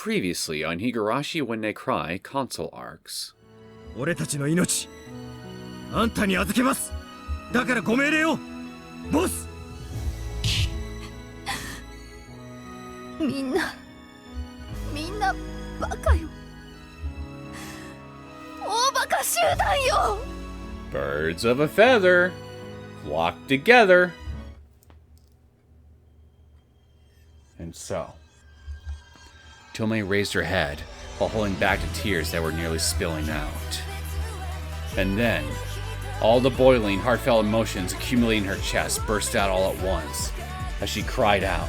Previously on Higurashi When They Cry console arcs. 俺たちの命あんたに預けます。だからご命令をボス。みんなバカよ。大バカ集団よ。 Birds of a feather flock together. And so, Tomoe raised her head while holding back the tears that were nearly spilling out. And then, all the boiling, heartfelt emotions accumulating in her chest burst out all at once as she cried out.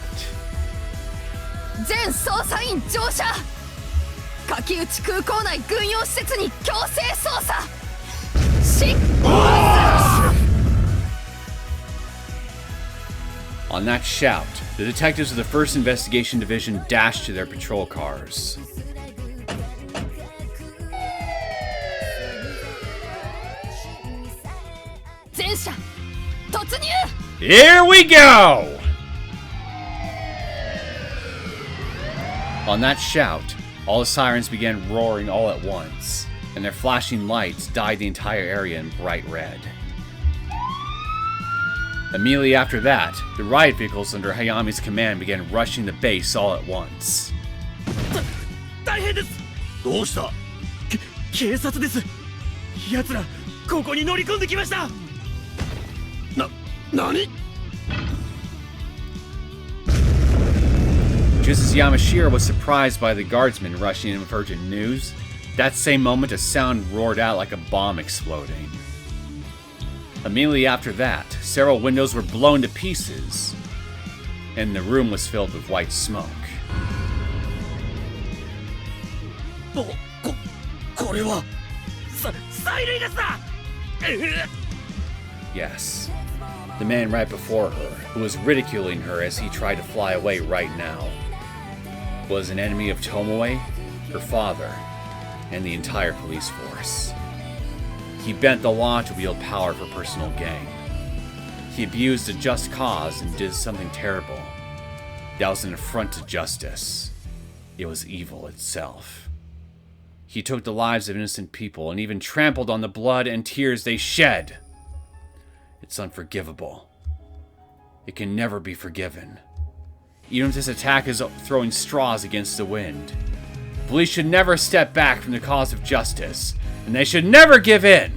全捜査員乗車。柿内空港内軍用施設に強制捜査。執行。 On that shout, the detectives of the 1st Investigation Division dashed to their patrol cars. Here we go! On that shout, all the sirens began roaring all at once, and their flashing lights dyed the entire area in bright red. Immediately after that, the riot vehicles under Hayami's command began rushing the base all at once. 大変です。どうした？警察です。奴らここに乗り込んできました。何？ Just as Yamashiro was surprised by the guardsmen rushing in with urgent news, that same moment a sound roared out like a bomb exploding. Immediately after that, several windows were blown to pieces, and the room was filled with white smoke. これは催涙ガスだ。Yes, the man right before her, who was ridiculing her as he tried to fly away right now, was an enemy of Tomoe, her father, and the entire police force. He bent the law to wield power for personal gain. He abused a just cause and did something terrible. That was an affront to justice. It was evil itself. He took the lives of innocent people and even trampled on the blood and tears they shed. It's unforgivable. It can never be forgiven. Even if this attack is throwing straws against the wind. Police should never step back from the cause of justice, and they should never give in.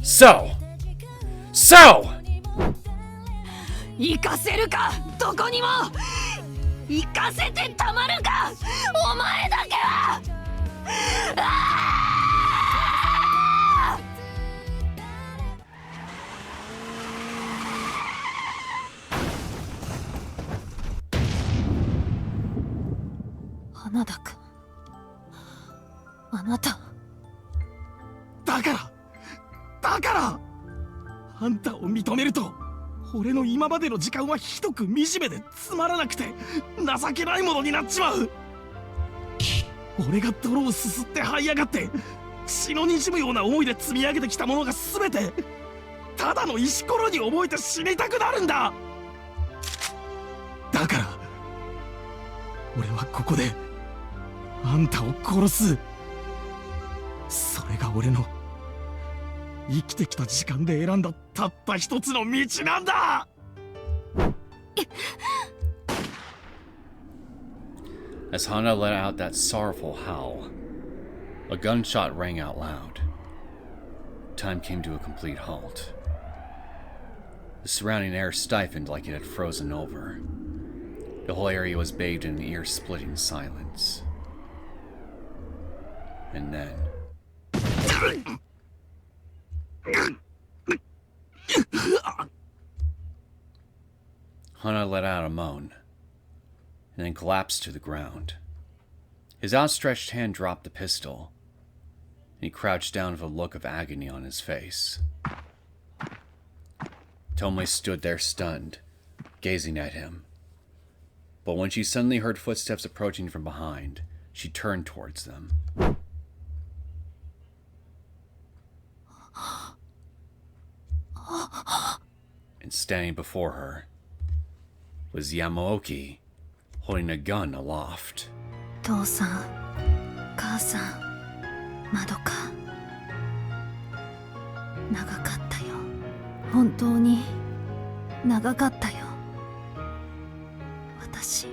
So! 行かせるか、どこにも。行かせてたまるか、お前だけは。花田君、あなた。だからあんたを認めると俺の今までの時間はひどく惨めでつまらなくて情けないものになっちまう。俺が泥をすすって這い上がって血の滲むような思いで積み上げてきたものが全てただの石ころに思えて死にたくなるんだ。だから俺はここであんたを殺す。それが俺の生きてきた時間で選んだたった一つの道なんだ。 As Hana let out that sorrowful howl, a gunshot rang out loud. Time came to a complete halt. The surrounding air stiffened like it had frozen over. The whole area was bathed in an ear-splitting silence. And then... Hana let out a moan, and then collapsed to the ground. His outstretched hand dropped the pistol, and he crouched down with a look of agony on his face. Tomoe stood there stunned, gazing at him. But when she suddenly heard footsteps approaching from behind, she turned towards them. And standing before her was Yamaoki, holding a gun aloft. 父さん、母さん、まどか、長かったよ。本当に長かったよ。私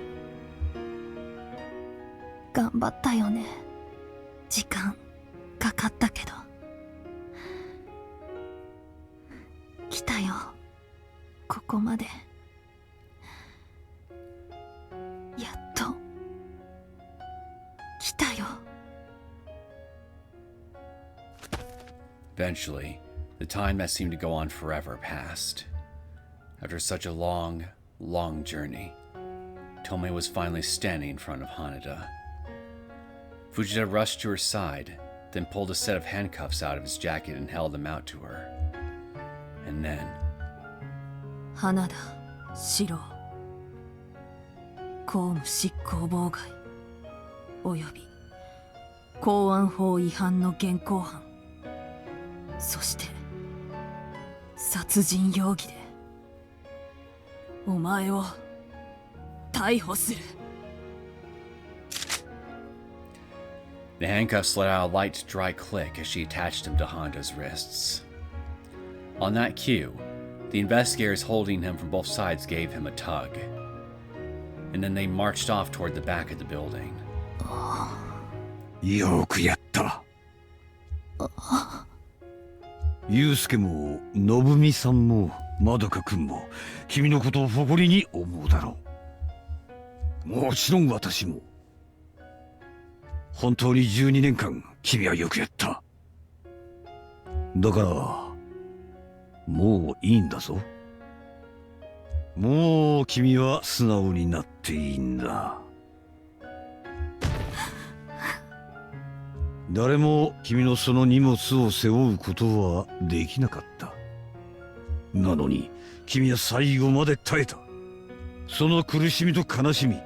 頑張ったよね。時間かかったけど来たよ、ここまで。やっと来たよ。Eventually, the time that seemed to go on forever passed. After such a long, long journey, Tomei was finally standing in front of Hanada. Fujita rushed to her side, then pulled a set of handcuffs out of his jacket and held them out to her. And then... 花田四郎、公務執行妨害および公安法違反の現行犯、そして殺人容疑でお前を逮捕する。The handcuffs let out a light, dry click as she attached them to Honda's wrists. On that cue, the investigators holding him from both sides gave him a tug. And then they marched off toward the back of the building. よくやった。ユウスケも信美さんもまどかくんも君のことを誇りに思うだろう。もちろん私も。本当に12年間君はよくやった。だからもういいんだぞ。もう君は素直になっていいんだ。誰も君のその荷物を背負うことはできなかった。なのに君は最後まで耐えた。その苦しみと悲しみ、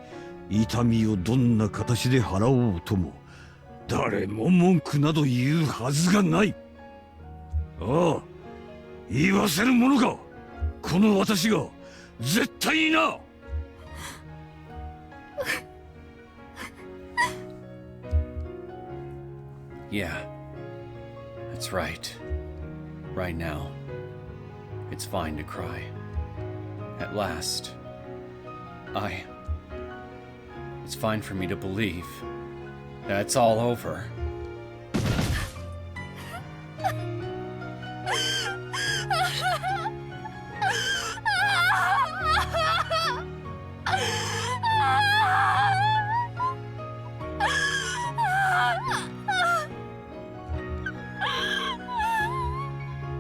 痛みをどんな形で払おうとも誰も文句など言うはずがない。ああ、言わせるものか、この私が。絶対にな。Yeah, that's right. Right now, it's fine to cry. At last, it's fine for me to believe that it's all over.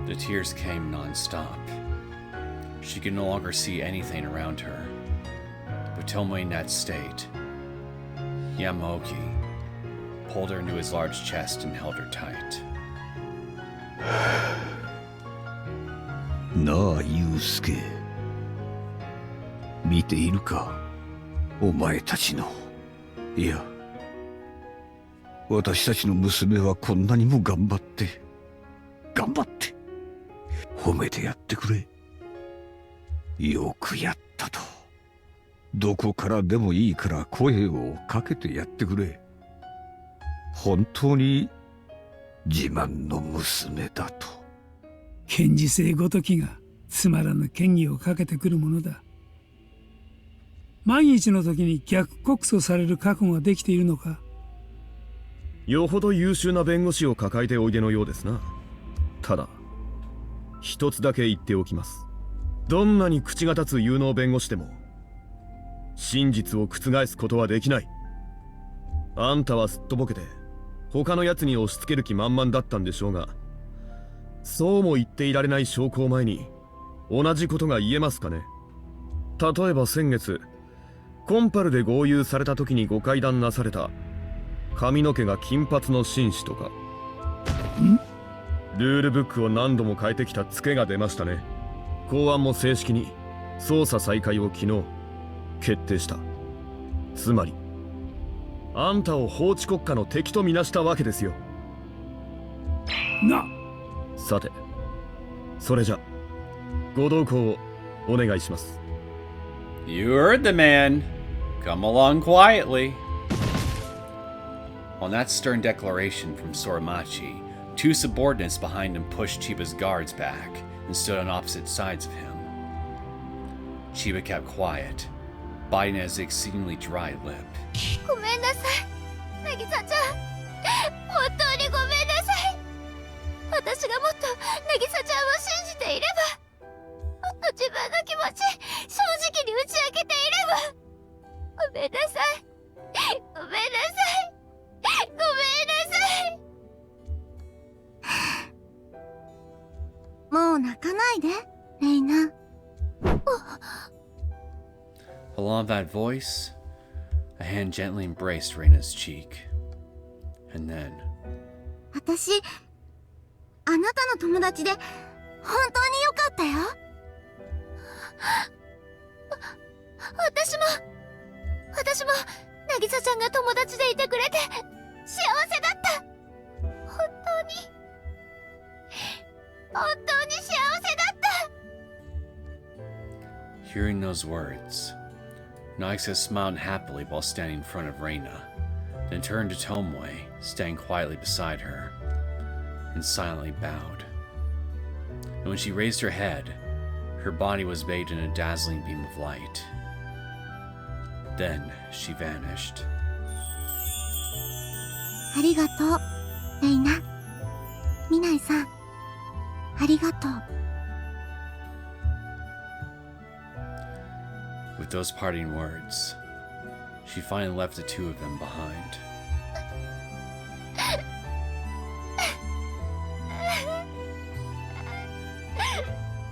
The tears came non-stop. She could no longer see anything around her. But Tomoe in that state, Yamaoki pulled her into his large chest and held her tight. なあ、ユウスケ。見ているか、お前たちの。いや、私たちの娘はこんなにも頑張って、褒めてやってくれ。よくやったと。どこからでもいいから声をかけてやってくれ。本当に自慢の娘だと。検事正ごときがつまらぬ嫌疑をかけてくるものだ。万一の時に逆告訴される覚悟ができているのか。よほど優秀な弁護士を抱えておいでのようですな。ただ一つだけ言っておきます。どんなに口が立つ有能弁護士でも真実を覆すことはできない。あんたはすっとぼけて他のやつに押し付ける気満々だったんでしょうが、そうも言っていられない証拠を前に同じことが言えますかね。例えば先月コンパルで豪遊された時にご会談なされた髪の毛が金髪の紳士とか。ルールブックを何度も変えてきたツケが出ましたね。公安も正式に捜査再開を昨日決定した。つまりあんたを法治国家の敵とみなしたわけですよ。さて、それじゃご同行をお願いします。 You heard the man. Come along quietly. On that stern declaration from Sorimachi, two subordinates behind him pushed Chiba's guards back and stood on opposite sides of him. Chiba kept quiet, biting at his exceedingly dry lip. ごめんなさい、渚ちゃん。本当にごめんなさい。私がもっと渚ちゃんを信じていれば、もっと自分の気持ち正直に打ち明けていれば。ごめんなさい。ごめんなさい。ごめんなさい。もう泣かないで、レイナ。Along that voice, a hand gently embraced Reina's cheek. And then... 私、あなたの友達で本当によかったよ。私も、渚ちゃんが友達でいてくれて幸せだった。本当に幸せだった。 Hearing those words, Nagisa smiled happily while standing in front of Reina, then turned to Tomoe, standing quietly beside her, and silently bowed. And when she raised her head, her body was bathed in a dazzling beam of light. Then she vanished. ありがとう、レイナ。ミナイさん、ありがとう。With those parting words, she finally left the two of them behind.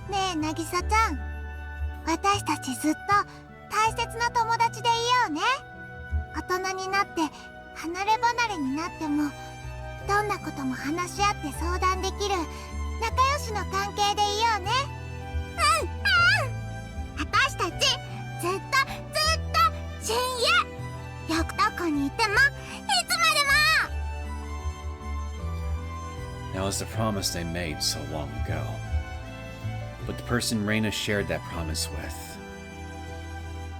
ねえ、渚ちゃん。私たちずっと大切な友達でいようね。大人になって離れ離れになっても、どんなことも話し合って相談できる仲良しの関係でいようね。私たちずっと親友。よくどこにいても、いつまでも。 That was the promise they made so long ago. But the person Reina shared that promise with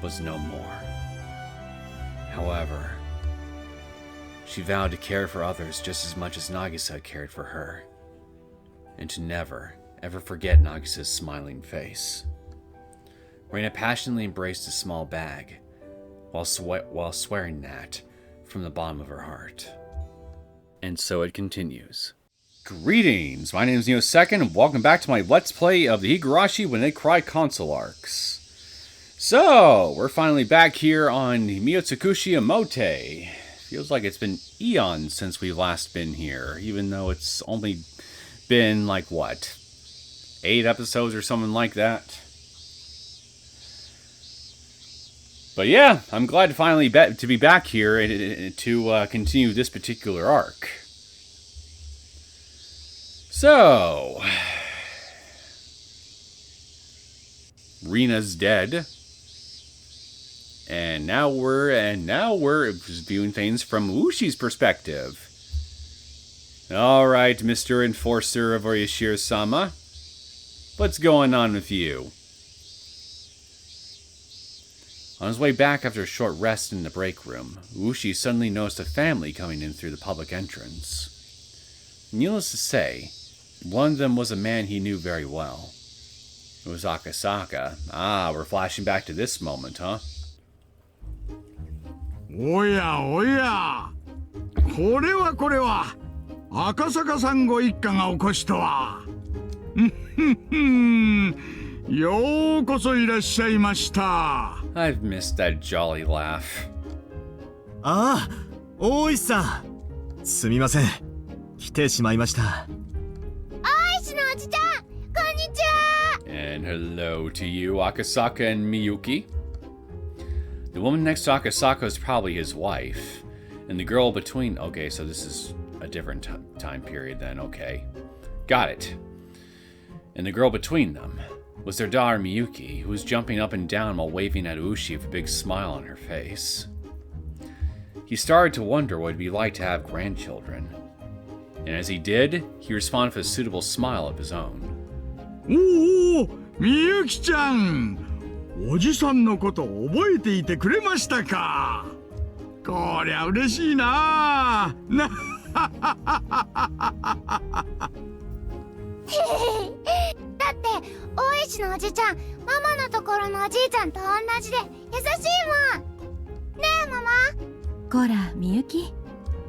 was no more. However, she vowed to care for others just as much as Nagisa cared for her, and to never, ever forget Nagisa's smiling face. Reina passionately embraced a small bag, while swearing that from the bottom of her heart. And so it continues. Greetings, my name is Neosekken, and welcome back to my Let's Play of the Higurashi When They Cry console arcs. So, we're finally back here on Miotsukushi Omote. Feels like it's been eons since we've last been here, even though it's only been, like, what? 8 episodes or something like that? But yeah, I'm glad to finally to be back here and to continue this particular arc. So, Rina's dead, and now we're viewing things from Ooshi's perspective. All right, Mr. Enforcer of Oyashiro-sama, what's going on with you? On his way back after a short rest in the break room, Ooshi suddenly noticed a family coming in through the public entrance. Needless to say, one of them was a man he knew very well. It was Akasaka. Ah, we're flashing back to this moment, huh? おやおや、これは赤坂さんご一家がお越しとは。ようこそいらっしゃいました。 I've missed that jolly laugh. ああ、大石さん、すみません、来てしまいました。大石のおじちゃん、こんにちは。 And hello to you, Akasaka and Miyuki. The woman next to Akasaka is probably his wife. And the girl between... Okay, so this is a different time period then, okay. Got it. And the girl between them was their daughter Miyuki, who was jumping up and down while waving at Ooshi with a big smile on her face. He started to wonder what it'd be like to have grandchildren. And as he did, he responded with a suitable smile of his own. おお、みゆきちゃん、おじさんのこと覚えていてくれましたか。こりゃ嬉しいな。なだって大石のおじちゃんママのところのおじいちゃんと同じで優しいもんねえママ。こらみゆき、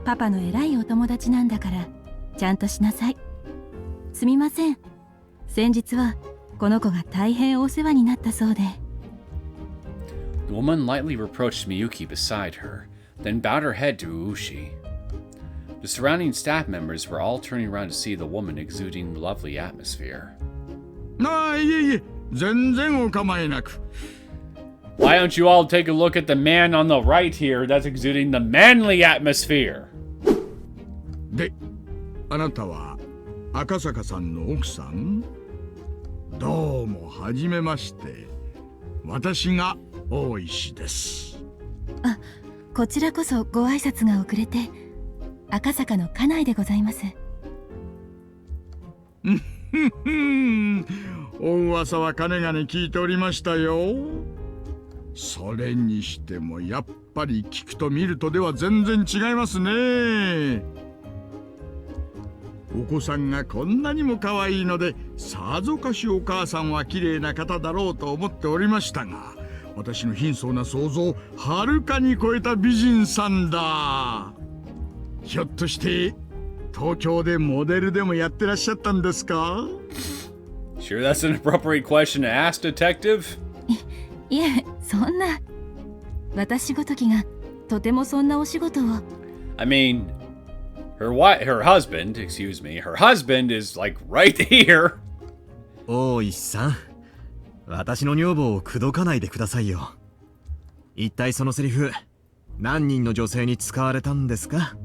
パパの偉いお友達なんだからちゃんとしなさい。すみません、先日はこの子が大変お世話になったそうで。 The woman lightly reproached Miyuki beside her, then bowed her head to Ooshi. The surrounding staff members were all turning around to see the woman exuding the lovely atmosphere. ああ、いえいえ、全然お構いなく。Why don't you all take a look at the man on the right here that's exuding the manly atmosphere? で、あなたは赤坂さんの奥さん？どうもはじめまして。私が大石です。あ、こちらこそご挨拶が遅れて、赤坂の家内でございます。お噂はかねがね聞いておりましたよ。それにしてもやっぱり聞くと見るとでは全然違いますね。お子さんがこんなにも可愛いので、さぞかしお母さんは綺麗な方だろうと思っておりましたが、私の貧相な想像をはるかに超えた美人さんだ。ひょっとして東京でモデルでもやってらっしゃったんですか？ Sure that's an appropriate question to ask, detective? いえ、そんな。私ごときがとてもそんなお仕事を。I mean, her husband is like right here. 大石さん、私の女房を口説かないでくださいよ。一体そのセリフ、何人の女性に使われたんですか？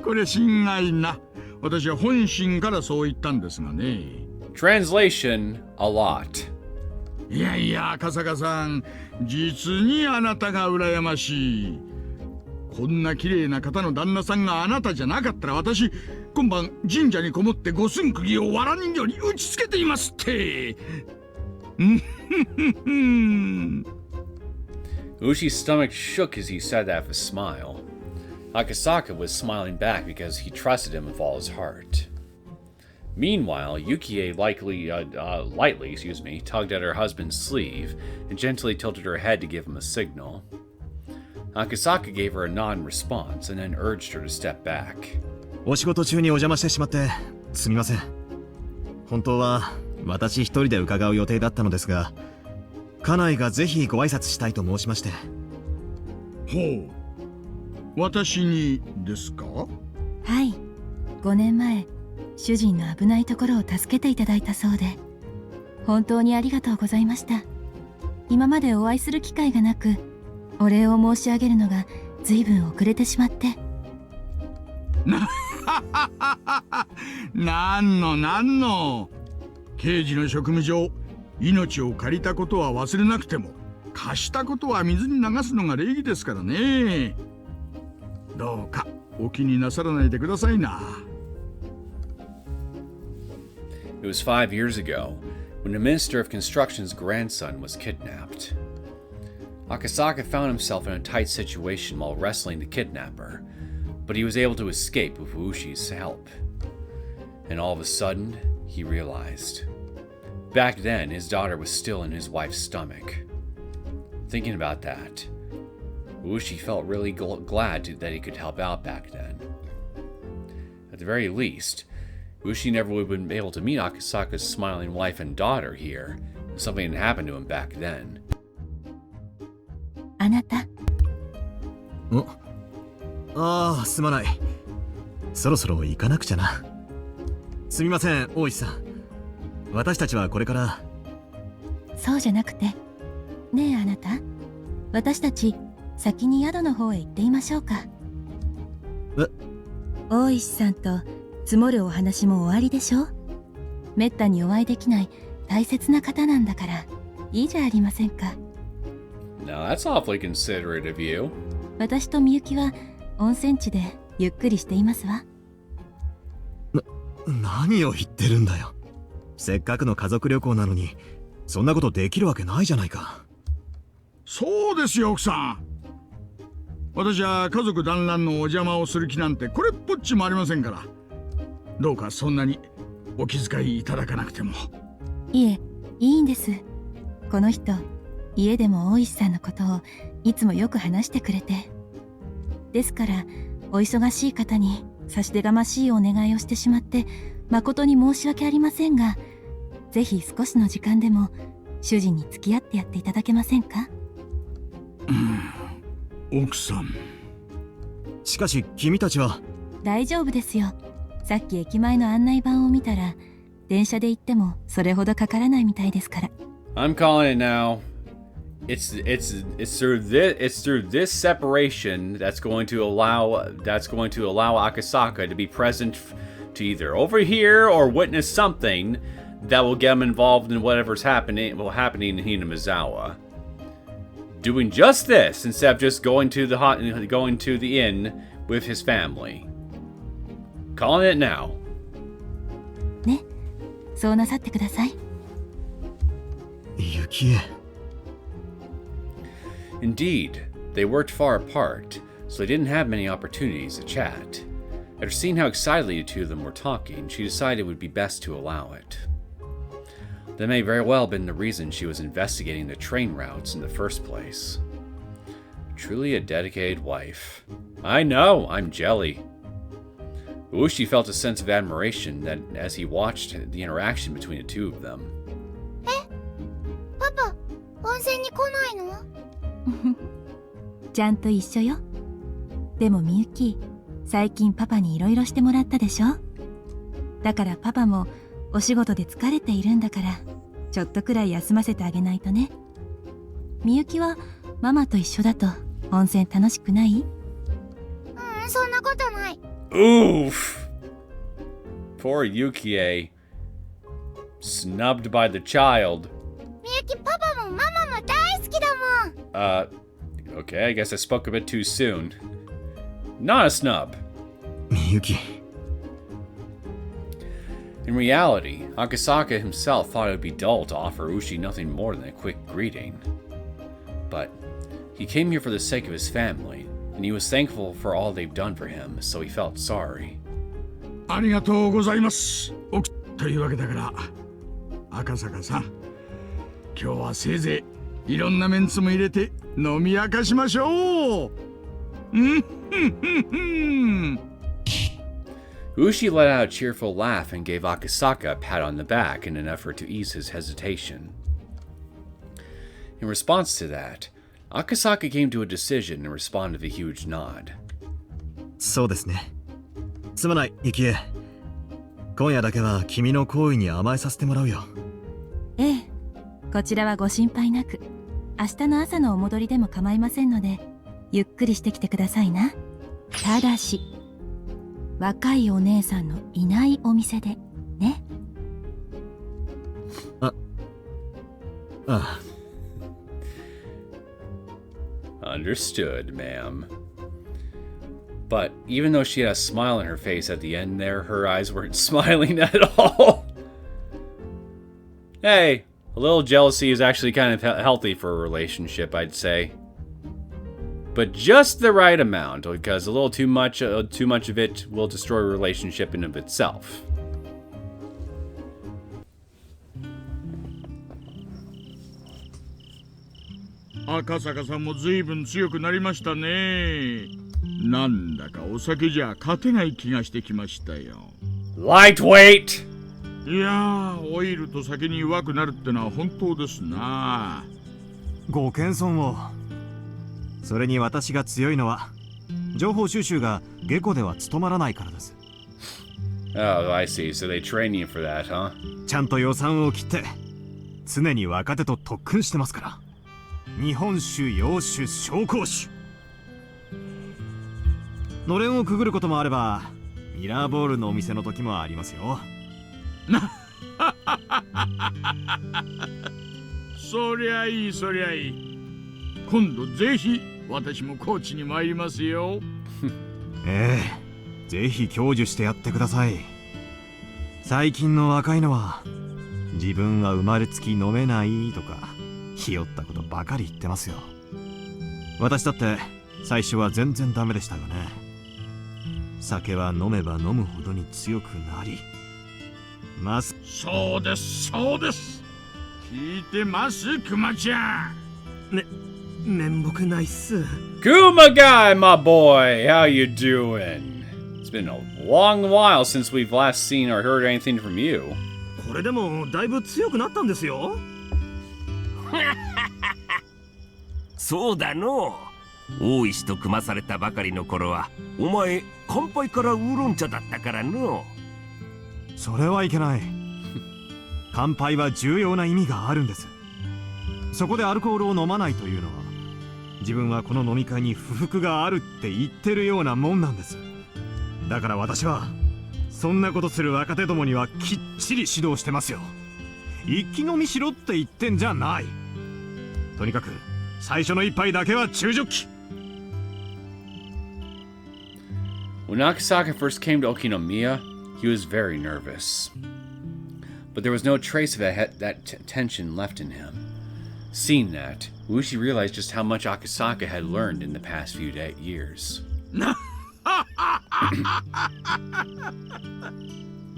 これ心外な。私は本心からそう言ったんですがね。Translation, a lot. いやいや、赤坂さん、実にあなたが羨ましい。こんな綺麗な方の旦那さんがあなたじゃなかったら、私今晩神社にこもって五寸釘を藁人形に打ちつけていますって。Ushi's stomach shook as he said that with a smile. Akasaka was smiling back because he trusted him with all his heart. Meanwhile, Yukie lightly tugged at her husband's sleeve and gently tilted her head to give him a signal. Akasaka gave her a non-response and then urged her to step back. お仕事中にお邪魔してしまってすみません。本当は私一人で伺う予定だったのですが、家内がぜひご挨拶したいと申しまして。ほう、私にですか？はい、5年前主人の危ないところを助けていただいたそうで、本当にありがとうございました。今までお会いする機会がなく、お礼を申し上げるのが随分遅れてしまって。なんの刑事の職務上、命を借りたことは忘れなくても貸したことは水に流すのが礼儀ですからね。どうかお気になさらないでくださいな。It was 5 years ago when the Minister of Construction's grandson was kidnapped. Akasaka found himself in a tight situation while wrestling the kidnapper, but he was able to escape with Ooshi's help. And all of a sudden, he realized. Back then, his daughter was still in his wife's stomach. Thinking about that, Ooshi felt really glad that he could help out back then. At the very least, Ooshi never would have been able to meet Akasaka's smiling wife and daughter here if something had happened to him back then. あなた。ああ、すまない。そろそろ行かなくちゃな。すみません、大石さん。私たちはこれから。そうじゃなくて。ねえあなた。私たち先に宿の方へ行っていましょうか。大石さんと積もるお話も終わりでしょ。めったにお会いできない大切な方なんだから、いいじゃありませんか。Now that's awfully considerate of you. 私とみゆきは温泉地でゆっくりしていますわ。何を言ってるんだよ。せっかくの家族旅行なのにそんなことできるわけないじゃないか。そうですよ奥さん。私は家族団らんのお邪魔をする気なんてこれっぽっちもありませんから、どうかそんなにお気遣いいただかなくても。いえ、いいんです。この人、家でも大石さんのことをいつもよく話してくれて。ですから、お忙しい方に差し出がましいお願いをしてしまって誠に申し訳ありませんが、ぜひ少しの時間でも主人に付き合ってやっていただけませんか？奥さん。しかし君たちは。大丈夫ですよ。さっき駅前の案内板を見たら、電車で行ってもそれほどかからないみたいですから。I'm calling it now. It's through this separation that's going to allow Akasaka to be present to either overhear or witness something that will get him involved in whatever's happening in Hinamizawa. Doing just this instead of just going to the inn with his family. Calling it now. ね、そうなさってください。雪江。Indeed, they worked far apart, so they didn't have many opportunities to chat. After seeing how excitedly the two of them were talking, she decided it would be best to allow it. That may very well have been the reason she was investigating the train routes in the first place. Truly a dedicated wife. I know, I'm jelly. Ooshi felt a sense of admiration that as he watched the interaction between the two of them. パパ、温泉に来ないの？ちゃんと一緒よ。でもみゆき、最近パパにいろいろしてもらったでしょ。だからパパもお仕事で疲れているんだから、ちょっとくらい休ませてあげないとね。みゆきはママと一緒だと温泉楽しくない？そんなことない。Oof! Poor Yukie. Snubbed by the child. みゆき、パパもママも大好きだもん。Okay, I guess I spoke a bit too soon. Not a snub. みゆき。In reality, Akasaka himself thought it would be dull to offer Ooshi nothing more than a quick greeting. But he came here for the sake of his family, and he was thankful for all they've done for him, so he felt sorry. ありがとうございます。というわけだから、赤坂さん、今日はせいぜいいろんなメンツも入れて飲み明かしましょう。Ooshi let out a cheerful laugh and gave Akasaka a pat on the back in an effort to ease his hesitation. In response to that, Akasaka came to a decision and responded with a huge nod. そうですね。すまない、雪江。今夜だけは君の好意に甘えさせてもらうよ。ええ、こちらはご心配なく、明日の朝のお戻りでも構いませんので、ゆっくりしてきてくださいな。ただし、若いお姉さんのいないお店でね。ああ。Understood, ma'am. But even though she had a smile on her face at the end there, her eyes weren't smiling at all. Hey, a little jealousy is actually kind of healthy for a relationship, I'd say. But just the right amount, because a little too much of it will destroy a relationship in of itself. 赤坂さんも随分強くなりましたね。なんだかお酒じゃ勝てない気がしてきましたよ。Lightweight! いやー、オイルと酒に弱くなるってのは本当ですな。ご謙遜を。それに私が強いのは情報収集が下戸では務まらないからです。Oh, I see. So they train you for that, huh? ちゃんと予算を切って常に若手と特訓してますから。日本酒、洋酒、紹興酒。のれんをくぐることもあればミラーボールのお店の時もありますよ。そりゃいい、そりゃいい。今度ぜひ私も高知に参りますよ。ええ、ぜひ享受してやってください。最近の若いのは自分は生まれつき飲めないとかひよったことばかり言ってますよ。私だって最初は全然ダメでしたがね。酒は飲めば飲むほどに強くなりそうですそうです。聞いてますクマちゃん。面目ないっす。 Kuma guy, my boy, how you doing? It's been a long while since we've last seen or heard anything from you. これでもだいぶ強くなったんですよ。そうだのう。大石と組まされたばかりの頃はお前乾杯からウーロン茶だったからの。それはいけない。乾杯は重要な意味があるんです。そこでアルコールを飲まないというのは、自分はこの飲み会に不服があるって言ってるようなもんなんです。だから私はそんなことする若手どもにはきっちり指導してますよ。一気飲みしろって言ってんじゃない。とにかく最初の一杯だけは中ジョッキ。 When Akasaka first came to Okinomiya, he was very nervous. But there was no trace of that tension left in him. Seeing that, Ooshi realized just how much Akasaka had learned in the past few years.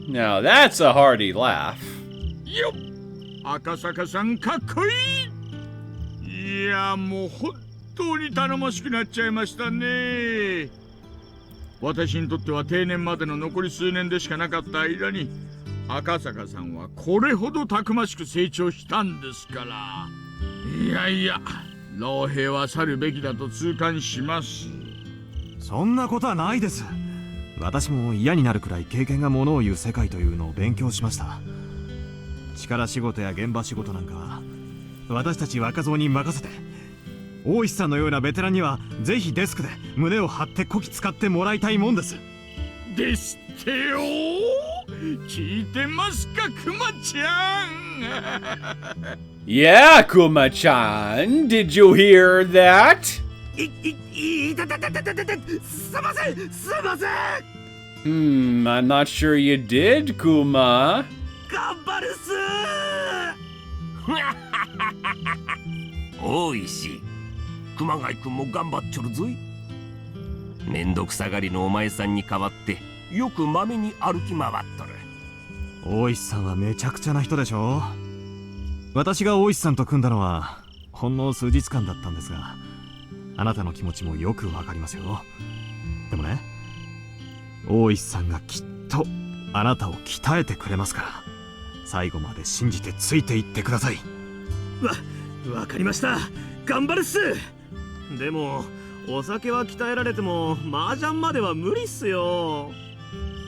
Now that's a hearty laugh. よっ、赤坂さんかっこいい。いやもう本当に頼もしくなっちゃいましたね。私にとっては定年までの残り数年でしかなかった間に赤坂さんはこれほどたくましく成長したんですから。いやいや、老兵は去るべきだと痛感します。そんなことはないです。私も嫌になるくらい経験がものを言う世界というのを勉強しました。力仕事や現場仕事なんか私たち若造に任せて、大石さんのようなベテランにはぜひデスクで胸を張ってこき使ってもらいたいもんです。ですってよ。聞いてますかクマちゃん。Yeah, Kuma-chan, did you hear that? すいませんすいません。I'm not sure you did, Kuma. 頑張るっす。大石、熊谷君も頑張っちょるぞい。めんどくさがりのお前さんに代わってよくまめに歩き回っとる。大石さんはめちゃくちゃな人でしょ。私が大石さんと組んだのはほんの数日間だったんですが、あなたの気持ちもよくわかりますよ。でもね、大石さんがきっとあなたを鍛えてくれますから、最後まで信じてついていってください。わかりました。頑張るっす。でもお酒は鍛えられても麻雀までは無理っすよ。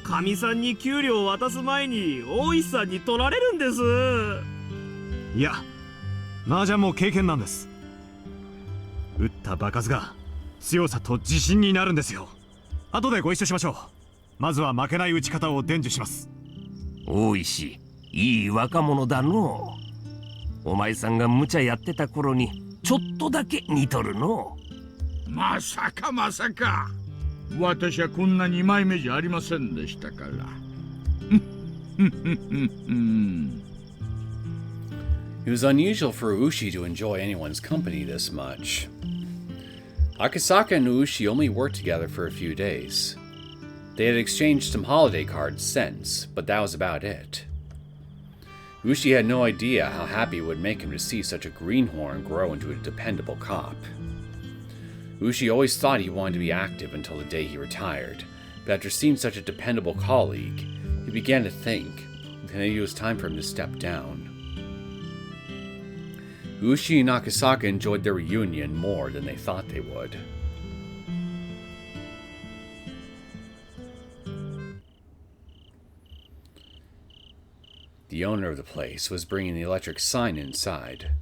かみさんに給料を渡す前に大石さんに取られるんです。いや、麻雀も経験なんです。打った場数が強さと自信になるんですよ。後でご一緒しましょう。まずは負けない打ち方を伝授します。大石、いい若者だのう。お前さんが無茶やってた頃にちょっとだけ似とるのう。まさかまさか。私はこんな2枚目じゃありませんでしたから。It was unusual for Ooshi to enjoy anyone's company this much. Akasaka and Ooshi only worked together for a few days. They had exchanged some holiday cards since, but that was about it. Ooshi had no idea how happy it would make him to see such a greenhorn grow into a dependable cop. Ooshi always thought he wanted to be active until the day he retired, but after seeing such a dependable colleague, he began to think that maybe it was time for him to step down. Ooshi and Akasaka enjoyed their reunion more than they thought they would. The owner of the place was bringing the electric sign inside.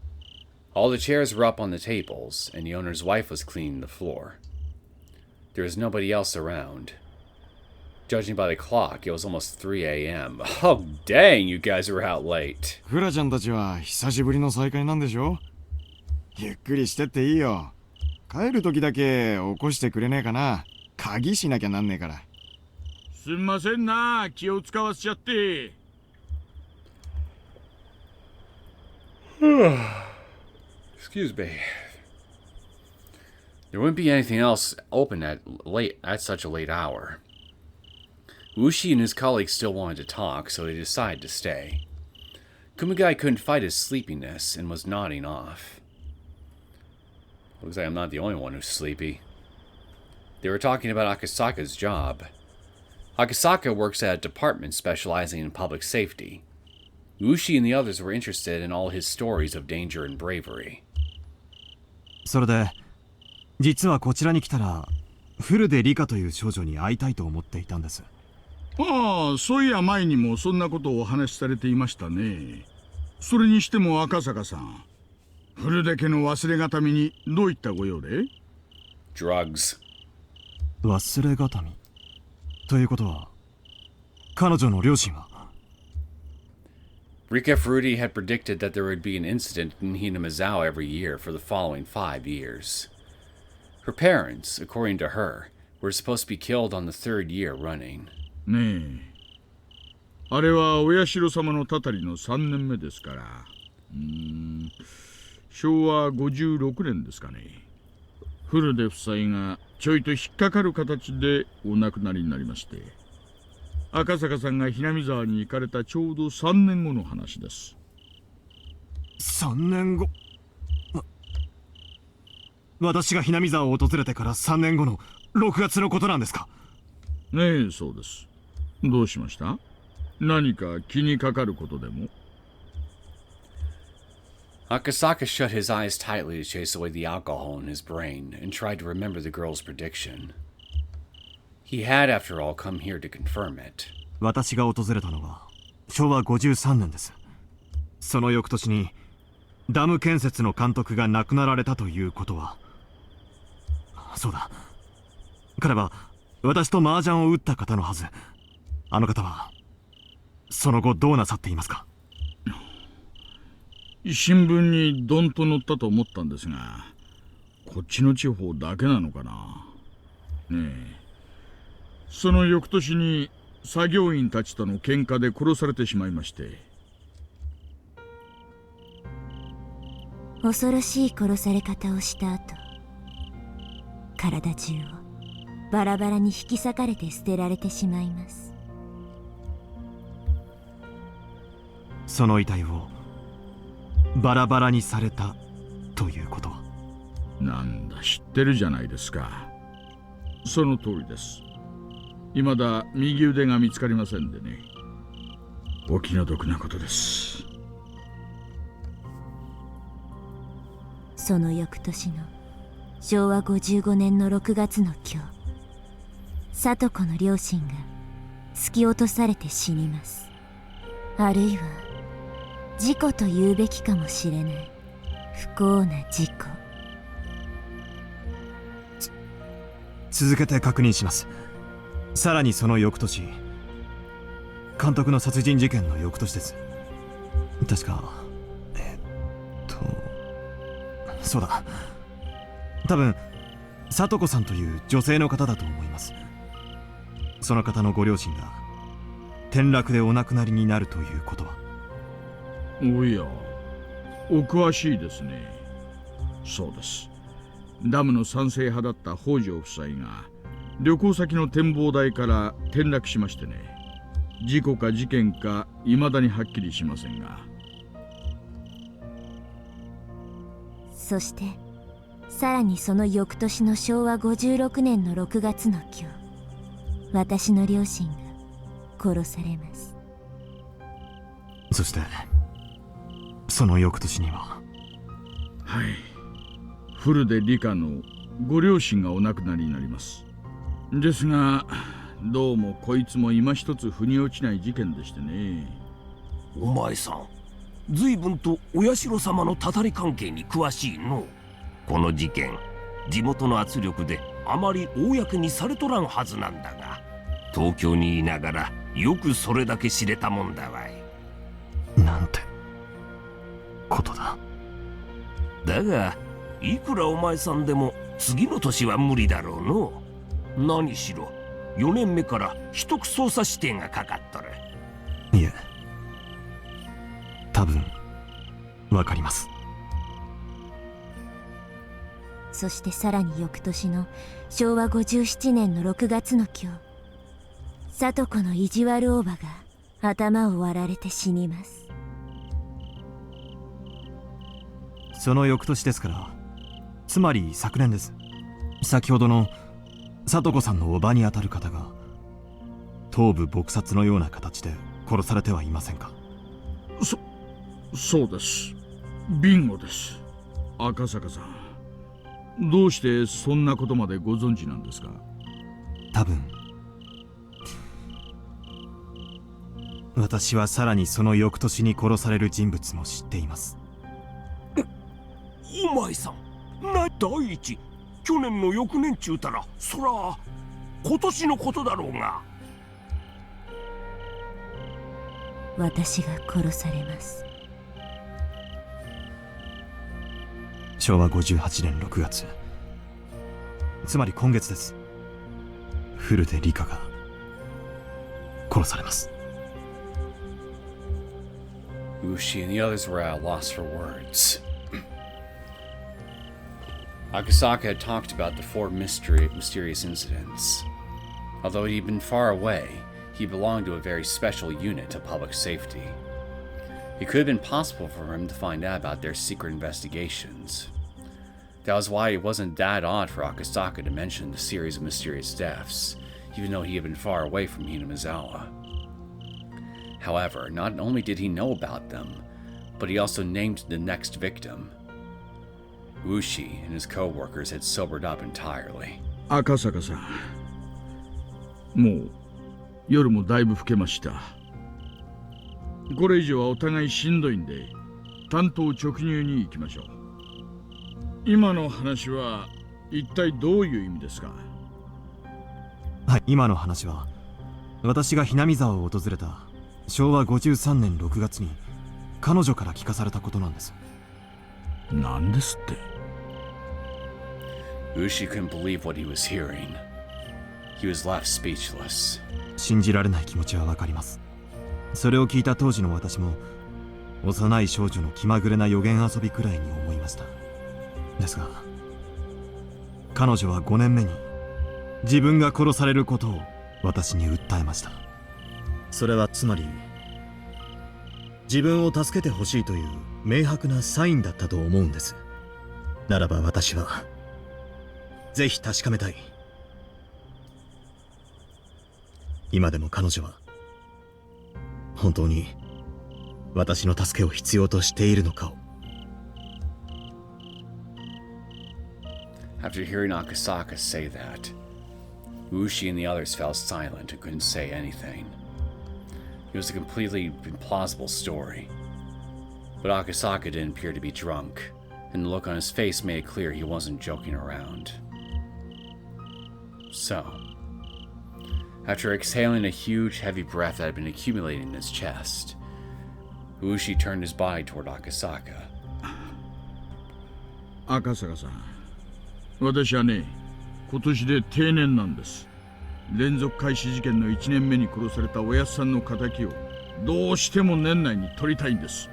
All the chairs were up on the tables, and the owner's wife was cleaning the floor. There was nobody else around. Judging by the clock, it was almost 3 a.m. Oh, dang, you guys were out late. フラちゃんたちは久しぶりの再会なんでしょ。ゆっくりしてっていいよ。帰る時だけ起こしてくれねえかな。鍵しなきゃなんねえから。すんませんな、気を使わせちゃって。Excuse me. There wouldn't be anything else open at such a late hour. Ooshi and his colleagues still wanted to talk, so they decided to stay. Kumagai couldn't fight his sleepiness and was nodding off. Looks like I'm not the only one who's sleepy. They were talking about Akasaka's job. Akasaka works at a department specializing in public safety. Ooshi and the others were interested in all his stories of danger and bravery. それで実はこちらに来たらフルでリカという少女に会いたいと思っていたんです。ああ、そういや前にもそんなことをお話しされていましたね。それにしても赤坂さん、フルデ家の忘れがたみにどういったご用で？ Drugs. 忘れがたみということは彼女の両親は？ Rika Furude had predicted that there would be an incident in Hinamizawa every year for the following 5 years. Her parents, according to her, were supposed to be killed on the 3rd year running. ねえ、あれはお社様のたたりの3年目ですから、昭和56年ですかね。フルデ夫妻がちょいと引っかかる形でお亡くなりになりまして、赤坂さんがhinamizawa沢に行かれたちょうど3年後の話です。3年後？私がhinamizawa沢を訪れてから3年後の6月のことなんですか？ねえ、そうです。どうしました？何か気にかかることでも？ Akasaka shut his eyes tightly to chase away the alcohol in his brain and tried to remember the girl's prediction. He had, after all, come here to confirm it. 私が訪れたのは昭和53年です。その翌年にダム建設の監督が亡くなられたということは、そうだ、彼は私と麻雀を打った方のはず。あの方はその後どうなさっていますか？新聞にドンと載ったと思ったんですが、こっちの地方だけなのかな。ねえ、その翌年に作業員たちとの喧嘩で殺されてしまいまして。恐ろしい殺され方をした後、体中をバラバラに引き裂かれて捨てられてしまいます。その遺体をバラバラにされたということは？なんだ、知ってるじゃないですか。その通りです。未だ右腕が見つかりませんでね。お気の毒なことです。その翌年の昭和55年の6月の今日、聡子の両親が突き落とされて死にます。あるいは事故と言うべきかもしれない不幸な事故。続けて確認します。さらにその翌年、監督の殺人事件の翌年です。確かそうだ、多分聡子さんという女性の方だと思います。その方のご両親が転落でお亡くなりになるということは？おや、お詳しいですね。そうです。ダムの賛成派だった北条夫妻が旅行先の展望台から転落しましてね。事故か事件か未だにはっきりしませんが。そしてさらにその翌年の昭和56年の6月の今日、私の両親が殺されます。そしてその翌年には、はい、フルでリカのご両親がお亡くなりになります。ですがどうもこいつも今一つ腑に落ちない事件でしてね。お前さん、随分とお社様のたたり関係に詳しいの。この事件、地元の圧力であまり公にされとらんはずなんだが、東京にいながらよくそれだけ知れたもんだわい。なんてことだ。だがいくらお前さんでも次の年は無理だろうの。何しろ4年目から秘匿捜査指定がかかっとる。いえ、多分わかります。そしてさらに翌年の昭和57年の6月の今日、聡子の意地悪おばが頭を割られて死にます。その翌年ですから、つまり昨年です。先ほどの聡子さんのおばにあたる方が頭部撲殺のような形で殺されてはいませんか？そうです。ビンゴです。赤坂さん、どうしてそんなことまでご存知なんですか？多分私はさらにその翌年に殺される人物も知っています。お前さん、第一、去年の翌年ちゅうたら、そら今年のことだろうが。私が殺されます。昭和58年6月、つまり今月です。フルでリカが殺されます。Ooshi and the others were at a loss for words. Akasaka had talked about the four mysterious incidents. Although he'd been far away, he belonged to a very special unit of public safety. It could have been possible for him to find out about their secret investigations. That was why it wasn't that odd for Akasaka to mention the series of mysterious deaths, even though he had been far away from Hinamizawa. However, not only did he know about them, but he also named the next victim. Ooshi and his co-workers had sobered up entirely. 赤坂さん、もう夜もだいぶ更けました。これ以上はお互いしんどいんで、単刀直入に行きましょう。今の話は一体どういう意味ですか？はい、今の話は私がhinamizawaを訪れた昭和53年6月に彼女から聞かされたことなんです。何ですって？ Ooshi couldn't believe what he was hearing. He was left speechless. 信じられない気持ちはわかります。それを聞いた当時の私も幼い少女の気まぐれな予言遊びくらいに思いました。ですが彼女は5年目に自分が殺されることを私に訴えました。それはつまり自分を助けてほしいという明白なサインだったと思うんです。ならば私はぜひ確かめたい。今でも彼女は本当に私の助けを必要としているのかを。After hearing Akasaka say that, Ooshi and the others fell silent and couldn't say anything. It was a completely implausible story. But Akasaka didn't appear to be drunk, and the look on his face made it clear he wasn't joking around. So, after exhaling a huge, heavy breath that had been accumulating in his chest, Ooshi turned his body toward Akasaka. 赤坂さん、私はね、今年で定年なんです。連続開始事件の1年目に殺されたおやっさんの仇をどうしても年内に取りたいんです。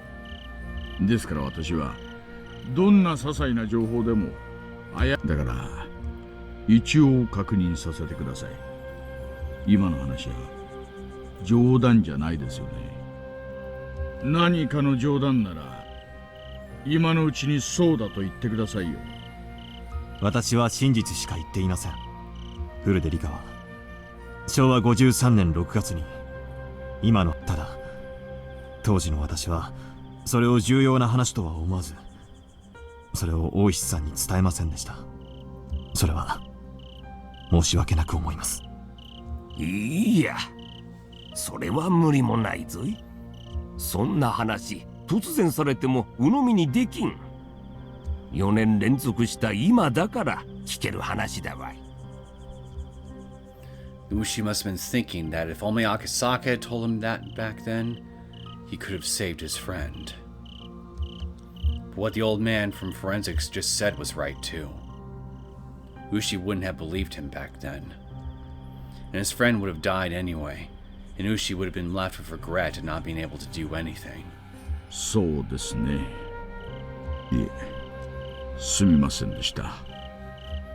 ですから私はどんな些細な情報でもだから一応確認させてください。今の話は冗談じゃないですよね。何かの冗談なら今のうちにそうだと言ってくださいよ。私は真実しか言っていません。フルデリカは昭和53年6月に今のただ当時の私はそれを重要な話とは思わずそれを大石さんに伝えませんでした。それは申し訳なく思います。いいや、それは無理もないぞい。そんな話突然されても鵜呑みにできん。4年連続した今だから聞ける話だわい。Ooshi must have been thinking that if only Akasaka had told him that back then, he could have saved his friend. But what the old man from forensics just said was right too. Ooshi wouldn't have believed him back then. And his friend would have died anyway, and Ooshi would have been left with regret at not being able to do anything. そうですね。いえ、すみませんでした。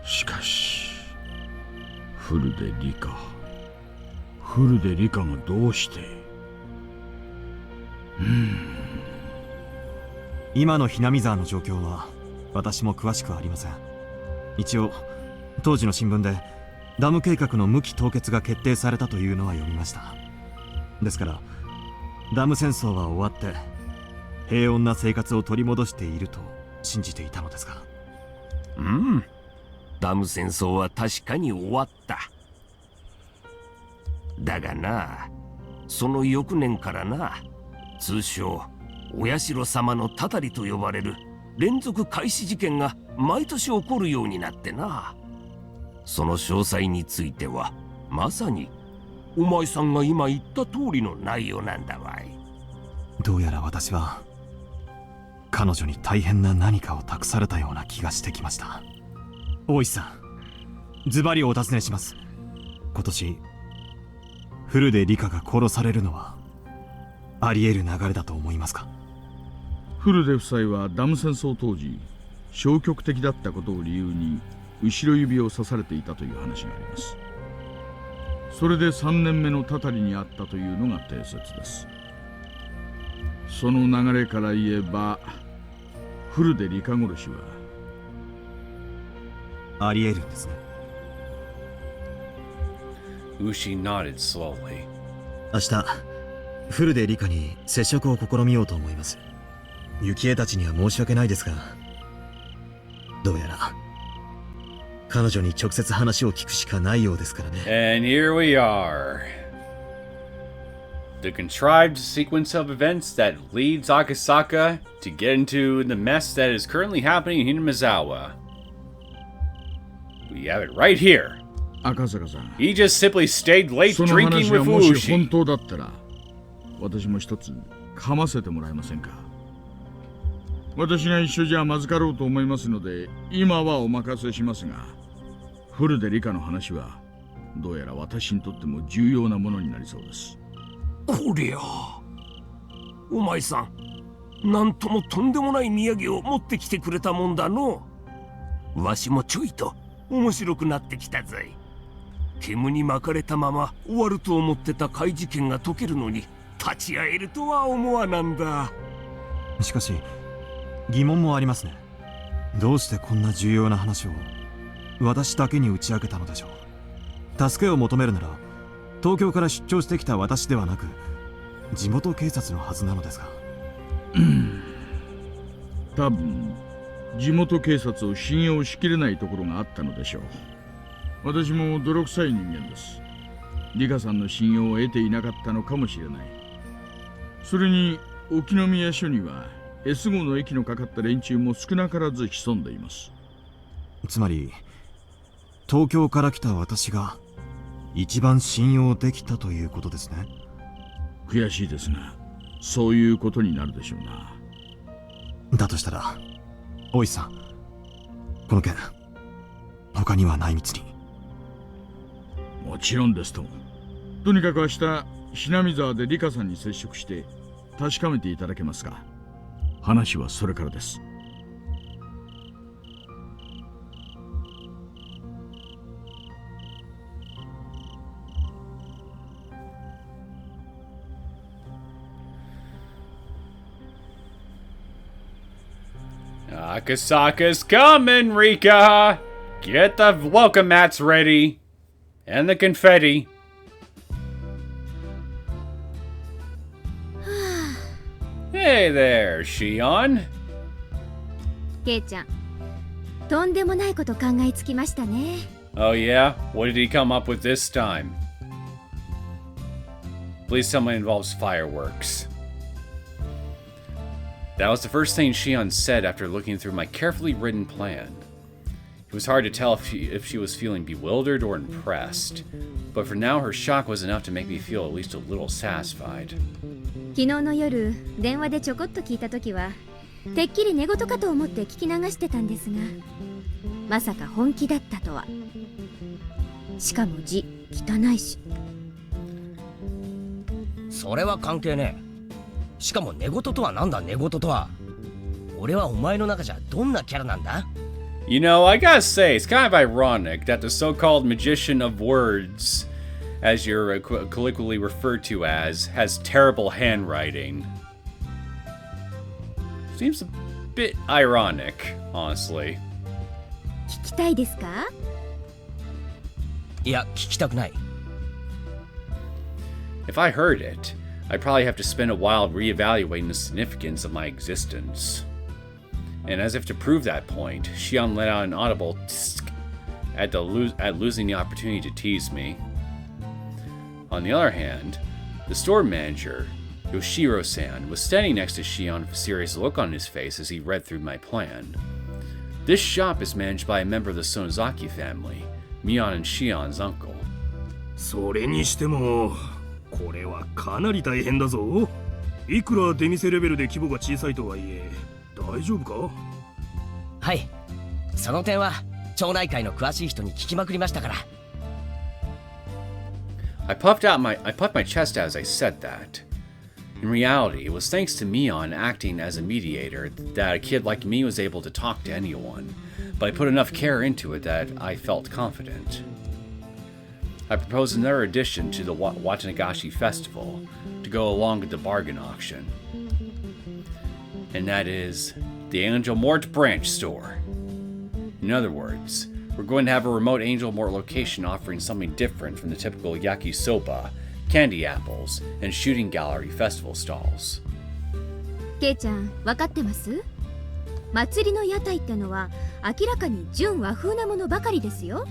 しかしフルでリカがどうして。今のひなみ沢の状況は私も詳しくありません。一応当時の新聞でダム計画の無期凍結が決定されたというのは読みました。ですからダム戦争は終わって平穏な生活を取り戻していると信じていたのですが。ダム戦争は確かに終わった。だがな、その翌年からな、通称お社様のたたりと呼ばれる連続開始事件が毎年起こるようになってな。その詳細についてはまさにお前さんが今言った通りの内容なんだわい。どうやら私は彼女に大変な何かを託されたような気がしてきました。大石さん、ズバリお尋ねします。今年フルでリカが殺されるのはあり得る流れだと思いますか？フルデ夫妻はダム戦争当時消極的だったことを理由に後ろ指を刺されていたという話があります。それで3年目のたたりにあったというのが定説です。その流れから言えばフルでリカ殺しはあり得るんですね。Ooshi nodded slowly. 明日フルでリカに接触を試みようと思います。幸恵たちには申し訳ないですが、どうやら彼女に直接話を聞くしかないようですからね。And here we are. The contrived sequence of events that leads Akasaka to get into the mess that is currently happening in Hinamizawa. We have it right here. 赤坂さん、 He just simply stayed late その drinking 話 with がもし本 Ooshi. 当だったら私も一つ噛ませてもらえませんか？私が一緒じゃまずかろうと思いますので今はお任せしますが、フルでリカの話はどうやら私にとっても重要なものになりそうです。こりゃお前さん、なんともとんでもない土産を持ってきてくれたもんだの。わしもちょいと面白くなってきたぜ。煙に巻かれたまま終わると思ってた怪事件が解けるのに立ち会えるとは思わなんだ。しかし疑問もありますね。どうしてこんな重要な話を私だけに打ち明けたのでしょう。助けを求めるなら東京から出張してきた私ではなく地元警察のはずなのですが。多分地元警察を信用しきれないところがあったのでしょう。私も泥臭い人間です。リカさんの信用を得ていなかったのかもしれない。それに沖宮署には S5 の駅のかかった連中も少なからず潜んでいます。つまり東京から来た私が一番信用できたということですね。悔しいですがそういうことになるでしょうな。だとしたら大石さん、この件他にはない道に。もちろんですとも。とにかく明日hinamizawaでリカさんに接触して確かめていただけますか？話はそれからです。Akasaka's coming, Rika! Get the welcome mats ready. And the confetti. Hey there, Shion. ケイちゃん、とんでもないこと考えつきましたね。Oh yeah? What did he come up with this time? Please tell me it involves fireworks. That was the first thing Shion said after looking through my carefully written plan. It was hard to tell if she was feeling bewildered or impressed, but for now her shock was enough to make me feel at least a little satisfied. 昨日の夜電話でちょこっと聞いた時はてっきり寝言かと思って聞き流してたんですが、まさか本気だったとは。しかも字汚いし。それは関係ねえ。しかも寝言とはなんだ寝言とは。俺はお前の中じゃどんなキャラなんだ？ You know, I gotta say, it's kind of ironic that the so-called magician of words, as you're colloquially referred to as, has terrible handwriting. Seems a bit ironic, honestly. 聞きたいですか？いや、聞きたくない。If I heard it, I'd probably have to spend a while reevaluating the significance of my existence. And as if to prove that point, Shion let out an audible tsk at losing the opportunity to tease me. On the other hand, the store manager, Yoshiro-san, was standing next to Shion with a serious look on his face as he read through my plan. This shop is managed by a member of the Sonozaki family, Mion and Shion's uncle. それにしてもこれはかなり大変だぞ。いくら出店レベルで規模が小さいとはいえ大丈夫か？はい、その点は町内会の詳しい人に聞きまくりましたから。I puffed my chest out as I said that. In reality, it was thanks to Mion acting as a mediator that a kid like me was able to talk to anyone, but I put enough care into it that I felt confident. I proposed another addition to the Watanagashi Festival to go along with the bargain auction. And that is the Angel Mort branch store. In other words, we're going to have a remote Angel Mort location offering something different from the typical yakisoba, candy apples, and shooting gallery festival stalls. ケイちゃん、分かってます？祭りの屋台ってのは明らかに純和風なものばかりですよ。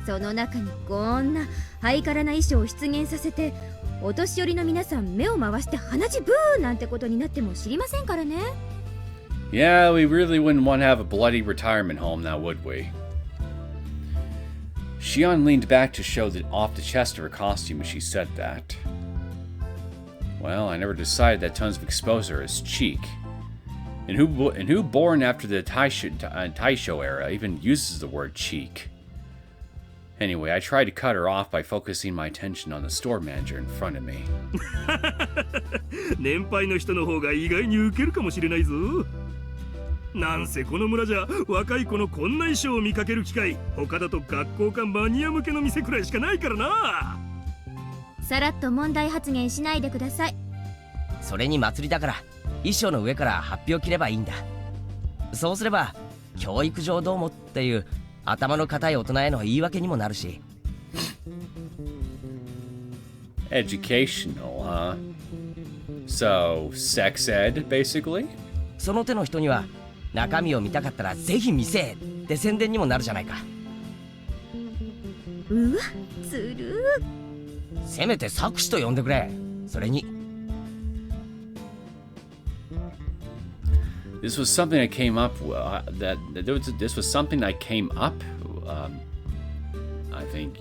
その中にこんなハイカラな衣装を出現させて、お年寄りの皆さん目を回して鼻血ブーなんてことになっても知りませんからね。Yeah, we really wouldn't want to have a bloody retirement home now, would we? Shion leaned back to show off the chest of her costume as she said that. Well, I never decided that tons of exposure is cheek. And who born after the Taisho era even uses the word cheek? Anyway, I tried to cut her off by focusing my attention on the store manager in front of me. 年配の人の方が意外にウケるかもしれないぞ。なんせこの村じゃ若い子のこんな衣装を見かける機会、他だと学校かマニア向けの店くらいしかないからな。さらっと問題発言しないでください。それに祭りだから衣装の上から発表を切ればいいんだ。そうすれば教育上どうもっていう頭の固い大人への言い訳にもなるし。Educational, huh? So, sex ed, basically? その手の人には中身を見たかったらぜひ見せえって宣伝にもなるじゃないか。うわ、ずるー。せめて作詞と呼んでくれ。それに。This was something I came up this was something I came up. I think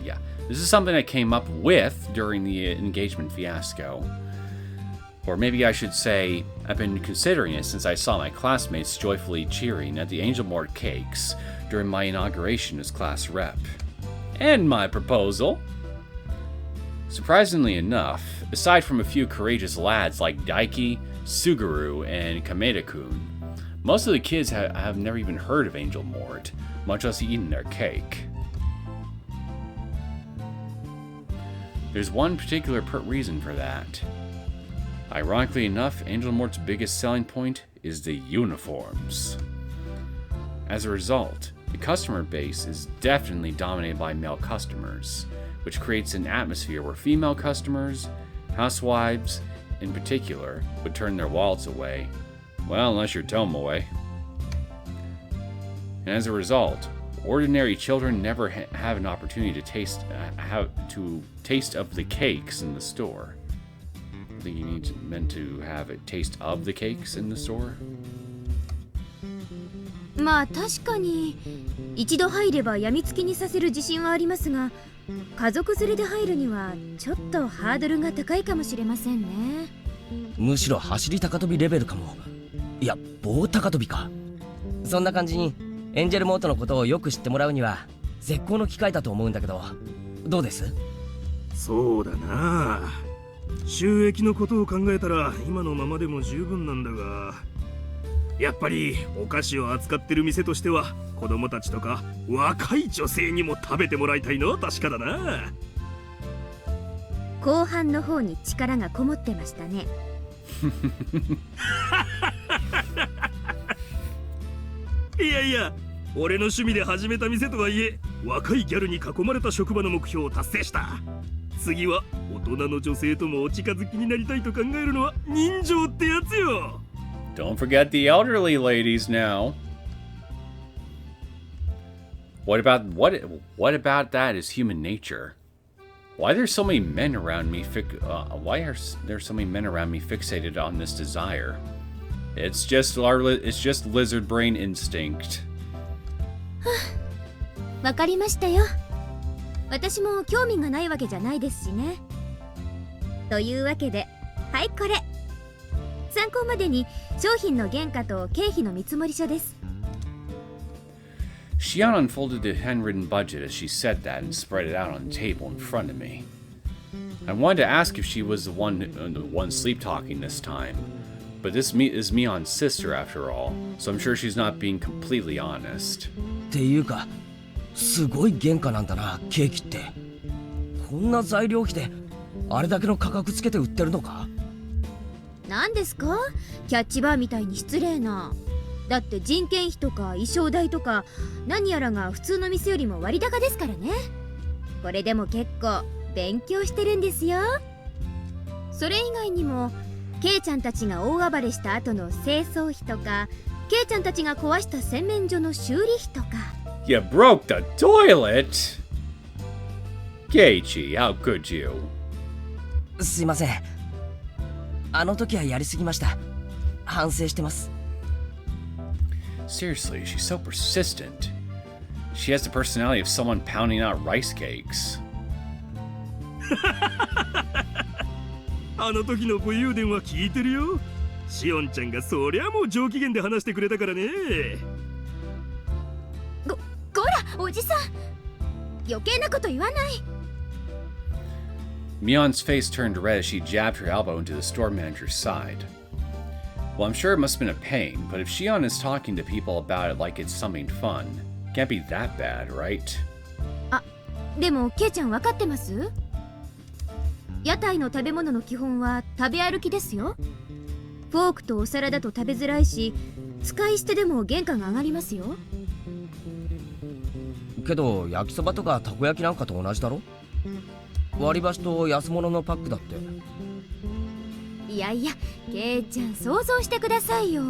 yeah. This is something I came up with during the engagement fiasco. Or maybe I should say, I've been considering it since I saw my classmates joyfully cheering at the Angel Mort cakes during my inauguration as class rep. And my proposal. Surprisingly enough, aside from a few courageous lads like Daiki, Suguru, and Kameda-kun, most of the kids have never even heard of Angel Mort, much less eaten their cake. There's one particular reason for that. Ironically enough, Angel Mort's biggest selling point is the uniforms. As a result, the customer base is definitely dominated by male customers, which creates an atmosphere where female customers, housewives in particular, would turn their wallets away. Well, unless you're Tomoe. And as a result, ordinary children never have an opportunity to taste of the cakes in the store. I think you meant to have a taste of the cakes in the store. まあ確かに一度入れば病みつきにさせる自信はありますが、家族連れで入るにはちょっとハードルが高いかもしれませんね。むしろ走り高跳びレベルかも。いや、棒高跳びか。そんな感じにエンジェルモートのことをよく知ってもらうには絶好の機会だと思うんだけど、どうです？そうだな。収益のことを考えたら今のままでも十分なんだが、やっぱりお菓子を扱ってる店としては子供たちとか若い女性にも食べてもらいたいのは確かだな。後半の方に力がこもってましたね。いやいや、俺の趣味で始めた店とはいえ若いギャルに囲まれた職場の目標を達成した。次は大人の女性ともお近づきになりたいと考えるのは人情ってやつよ。 Don't forget the elderly ladies now. What about that is human nature? Why there's so many men around me why are there so many men around me fixated on this desire? It's just lizard brain instinct. わかりましたよ。私も興味がないわけじゃないですしね。というわけで、はいこれ。参考までに商品の原価と経費の見積書です。Shion unfolded the handwritten budget as she said that and spread it out on the table in front of me. I wanted to ask if she was the one sleep-talking this time, but this is Mion's sister after all, so I'm sure she's not being completely honest. っていうか、すごい原価なんだな、ケーキって。こんな材料費であれだけの価格つけて売ってるのか？何ですか？キャッチバーみたいに失礼な。だって人件費とか衣装代とか何やらが普通の店よりも割高ですからね。これでも結構勉強してるんですよ。それ以外にもケイちゃんたちが大暴れした後の清掃費とか、ケイちゃんたちが壊した洗面所の修理費とか。You broke the toilet? Keiichi, how could you? すいません。あの時はやりすぎました。反省してます。Seriously, she's so persistent. She has the personality of someone pounding out rice cakes. あの時の武勇伝は聞いてるよ。シオンちゃんがそりゃもう上機嫌で話してくれたからね。こらおじさん、余計なこと言わない。Mion's face turned red as she jabbed her elbow into the store manager's side. Well, I'm sure it must have been a pain, but if Shion is talking to people about it like it's something fun, it can't be that bad, right? あ、でもケイちゃん分かってます？屋台の食べ物の基本は食べ歩きですよ。フォークとお皿だと食べづらいし、使い捨てでも原価が上がりますよ。けど焼きそばとかたこ焼きなんかと同じだろ？割り箸と安物のパックだって。いやいや、ケイちゃん想像してくださいよ。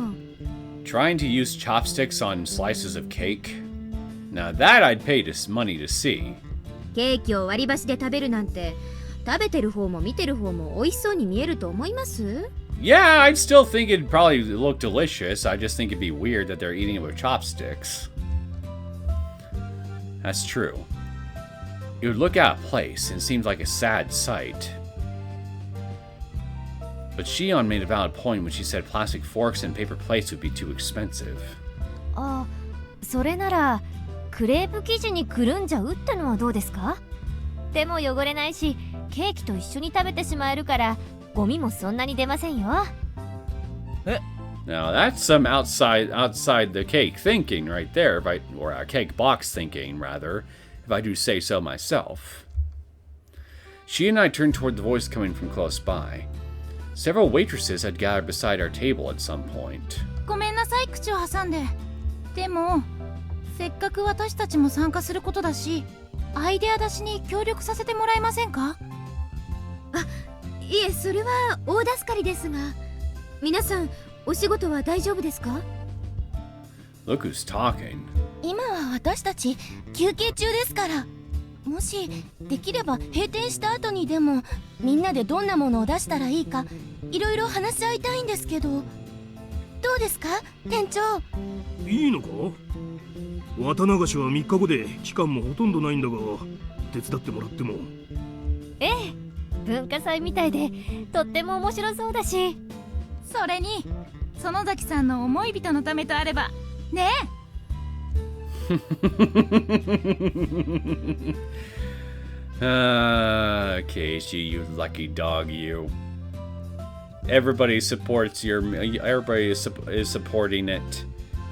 Trying to use chopsticks on slices of cake? Now that I'd pay money to see. ケーキを割り箸で食べるなんて、食べてる方も見てる方も美味しそうに見えると思います？ Yeah, I'd still think it'd probably look delicious. I just think it'd be weird that they're eating it with chopsticks. That's true. It would look out of place and seems like a sad sight. But Shion made a valid point when she said plastic forks and paper plates would be too expensive. あ、それならクレープ生地にくるんじゃうってのはどうですか？でも汚れないし、ケーキと一緒に食べてしまえるからゴミもそんなに出ませんよ。Now that's some outside the cake thinking right there, or a cake box thinking rather, if I do say so myself. She and I turned toward the voice coming from close by. Several waitresses had gathered beside our table at some point. ごめんなさい、口を挟んで。でもせっかく私たちも参加することだし、アイデア出しに協力させてもらえませんか？あ、いえ、それは大助かりですが。皆さんお仕事は大丈夫ですか？ Look who's talking. 今は私たち休憩中ですから。もしできれば閉店した後にでもみんなでどんなものを出したらいいかいろいろ話し合いたいんですけど、どうですか店長？いいのか？綿流しは3日後で期間もほとんどないんだが、手伝ってもらっても。ええ、文化祭みたいでとっても面白そうだし。それに園崎さんの思い人のためとあればねえ。Keiichi, you lucky dog, you. everybody supports everybody is supporting it.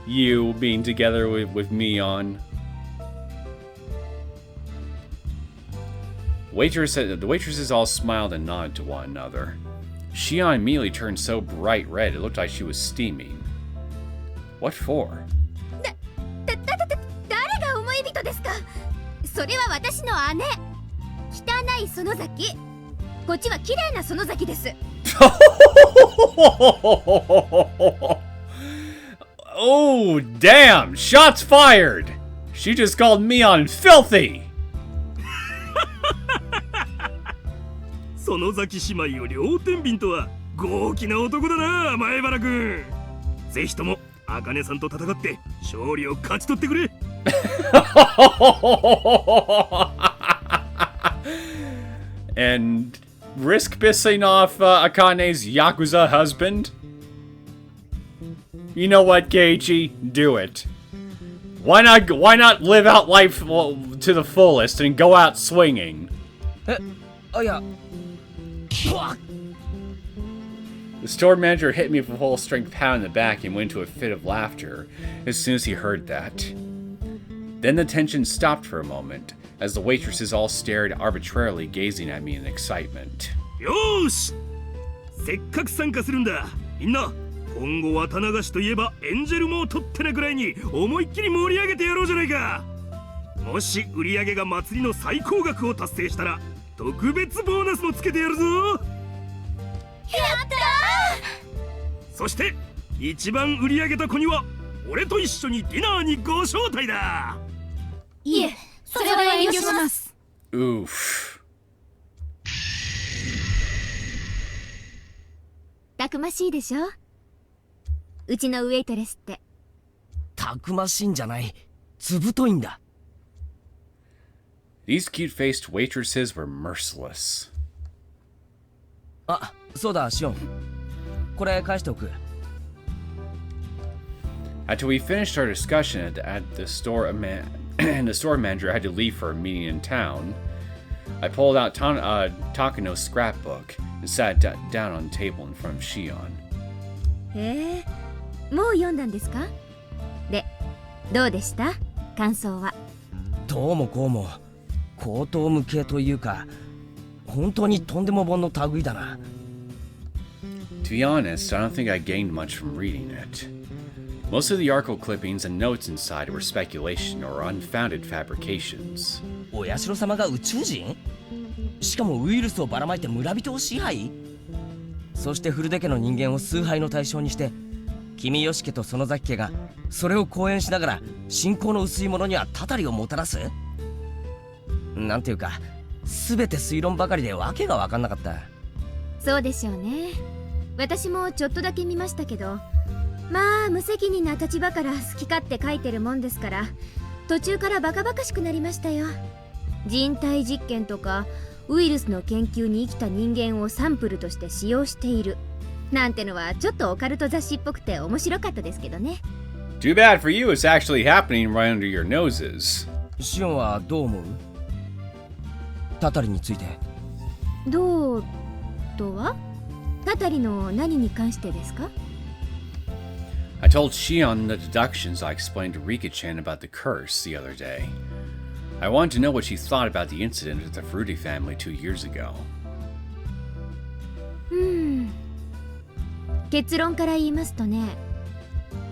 You being together with Mion. The waitresses all smiled and nodded to one another. Shion immediately turned so bright red it looked like she was steaming. What for? 誰が思い人ですか？それは私の姉。汚い園崎。こっちは綺麗な園崎です。Oh, damn! Shots fired! She just called Mion filthy! 園崎姉妹を両天秤とは豪気な男だな、前原君。ぜひとも茜さんと戦って勝利を勝ち取ってくれ。And risk pissing off Akane's Yakuza husband? You know what, Keiichi? Do it. Why not live out life to the fullest and go out swinging? The store manager hit me with a full strength pound in the back and went into a fit of laughter as soon as he heard that. Then the tension stopped for a moment as the waitresses all stared arbitrarily, gazing at me in excitement. よーし、せっかく参加するんだ。みんな、今後は棚菓子といえばエンジェルモートってなぐらいに思いっきり盛り上げてやろうじゃないか。もし売り上げが祭りの最高額を達成したら特別ボーナスもつけてやるぞ。やったー。そして一番売り上げた子には俺と一緒にディナーにご招待だ。いえ、それは遠慮します。Oof. たくましいでしょ、うちのウェイトレスって。たくましいんじゃない、ずぶといんだ。These cute-faced waitresses were merciless. あ、そうだ、シオン。これ返しておく。After we finished our discussion at the store, and the store manager had to leave for a meeting in town, I pulled out Takano's scrapbook and sat down on the table in front of Shion. へえ、もう読んだんですか？で、どうでした？感想は。どうもこうも、口頭無形というか、本当にとんでも本の類だな。To be honest, I don't think I gained much from reading it. Most of the article clippings and notes inside were speculation or unfounded fabrications. お社様が宇宙人？しかもウイルスをばらまいて村人を支配？そして古出家の人間を崇拝の対象にして君吉家と園崎家がそれを講演しながら信仰の薄い者にはたたりをもたらす？なんていうか全て推論ばかりでわけが分かんなかった。そうでしょうね。私もちょっとだけ見ましたけど、まあ無責任な立場から好き勝手書いてるもんですから、途中からバカバカしくなりましたよ。人体実験とかウイルスの研究に生きた人間をサンプルとして使用しているなんてのはちょっとオカルト雑誌っぽくて面白かったですけどね。 Too bad for you, it's actually happening right under your noses. シオンはどう思う？タタリについて。どうとは？タタリの何に関してですか？ I told Shion the deductions I explained to Rika-chan about the curse the other day. I wanted to know what she thought about the incident with the Furude family 2 years ago. 結論から言いますとね、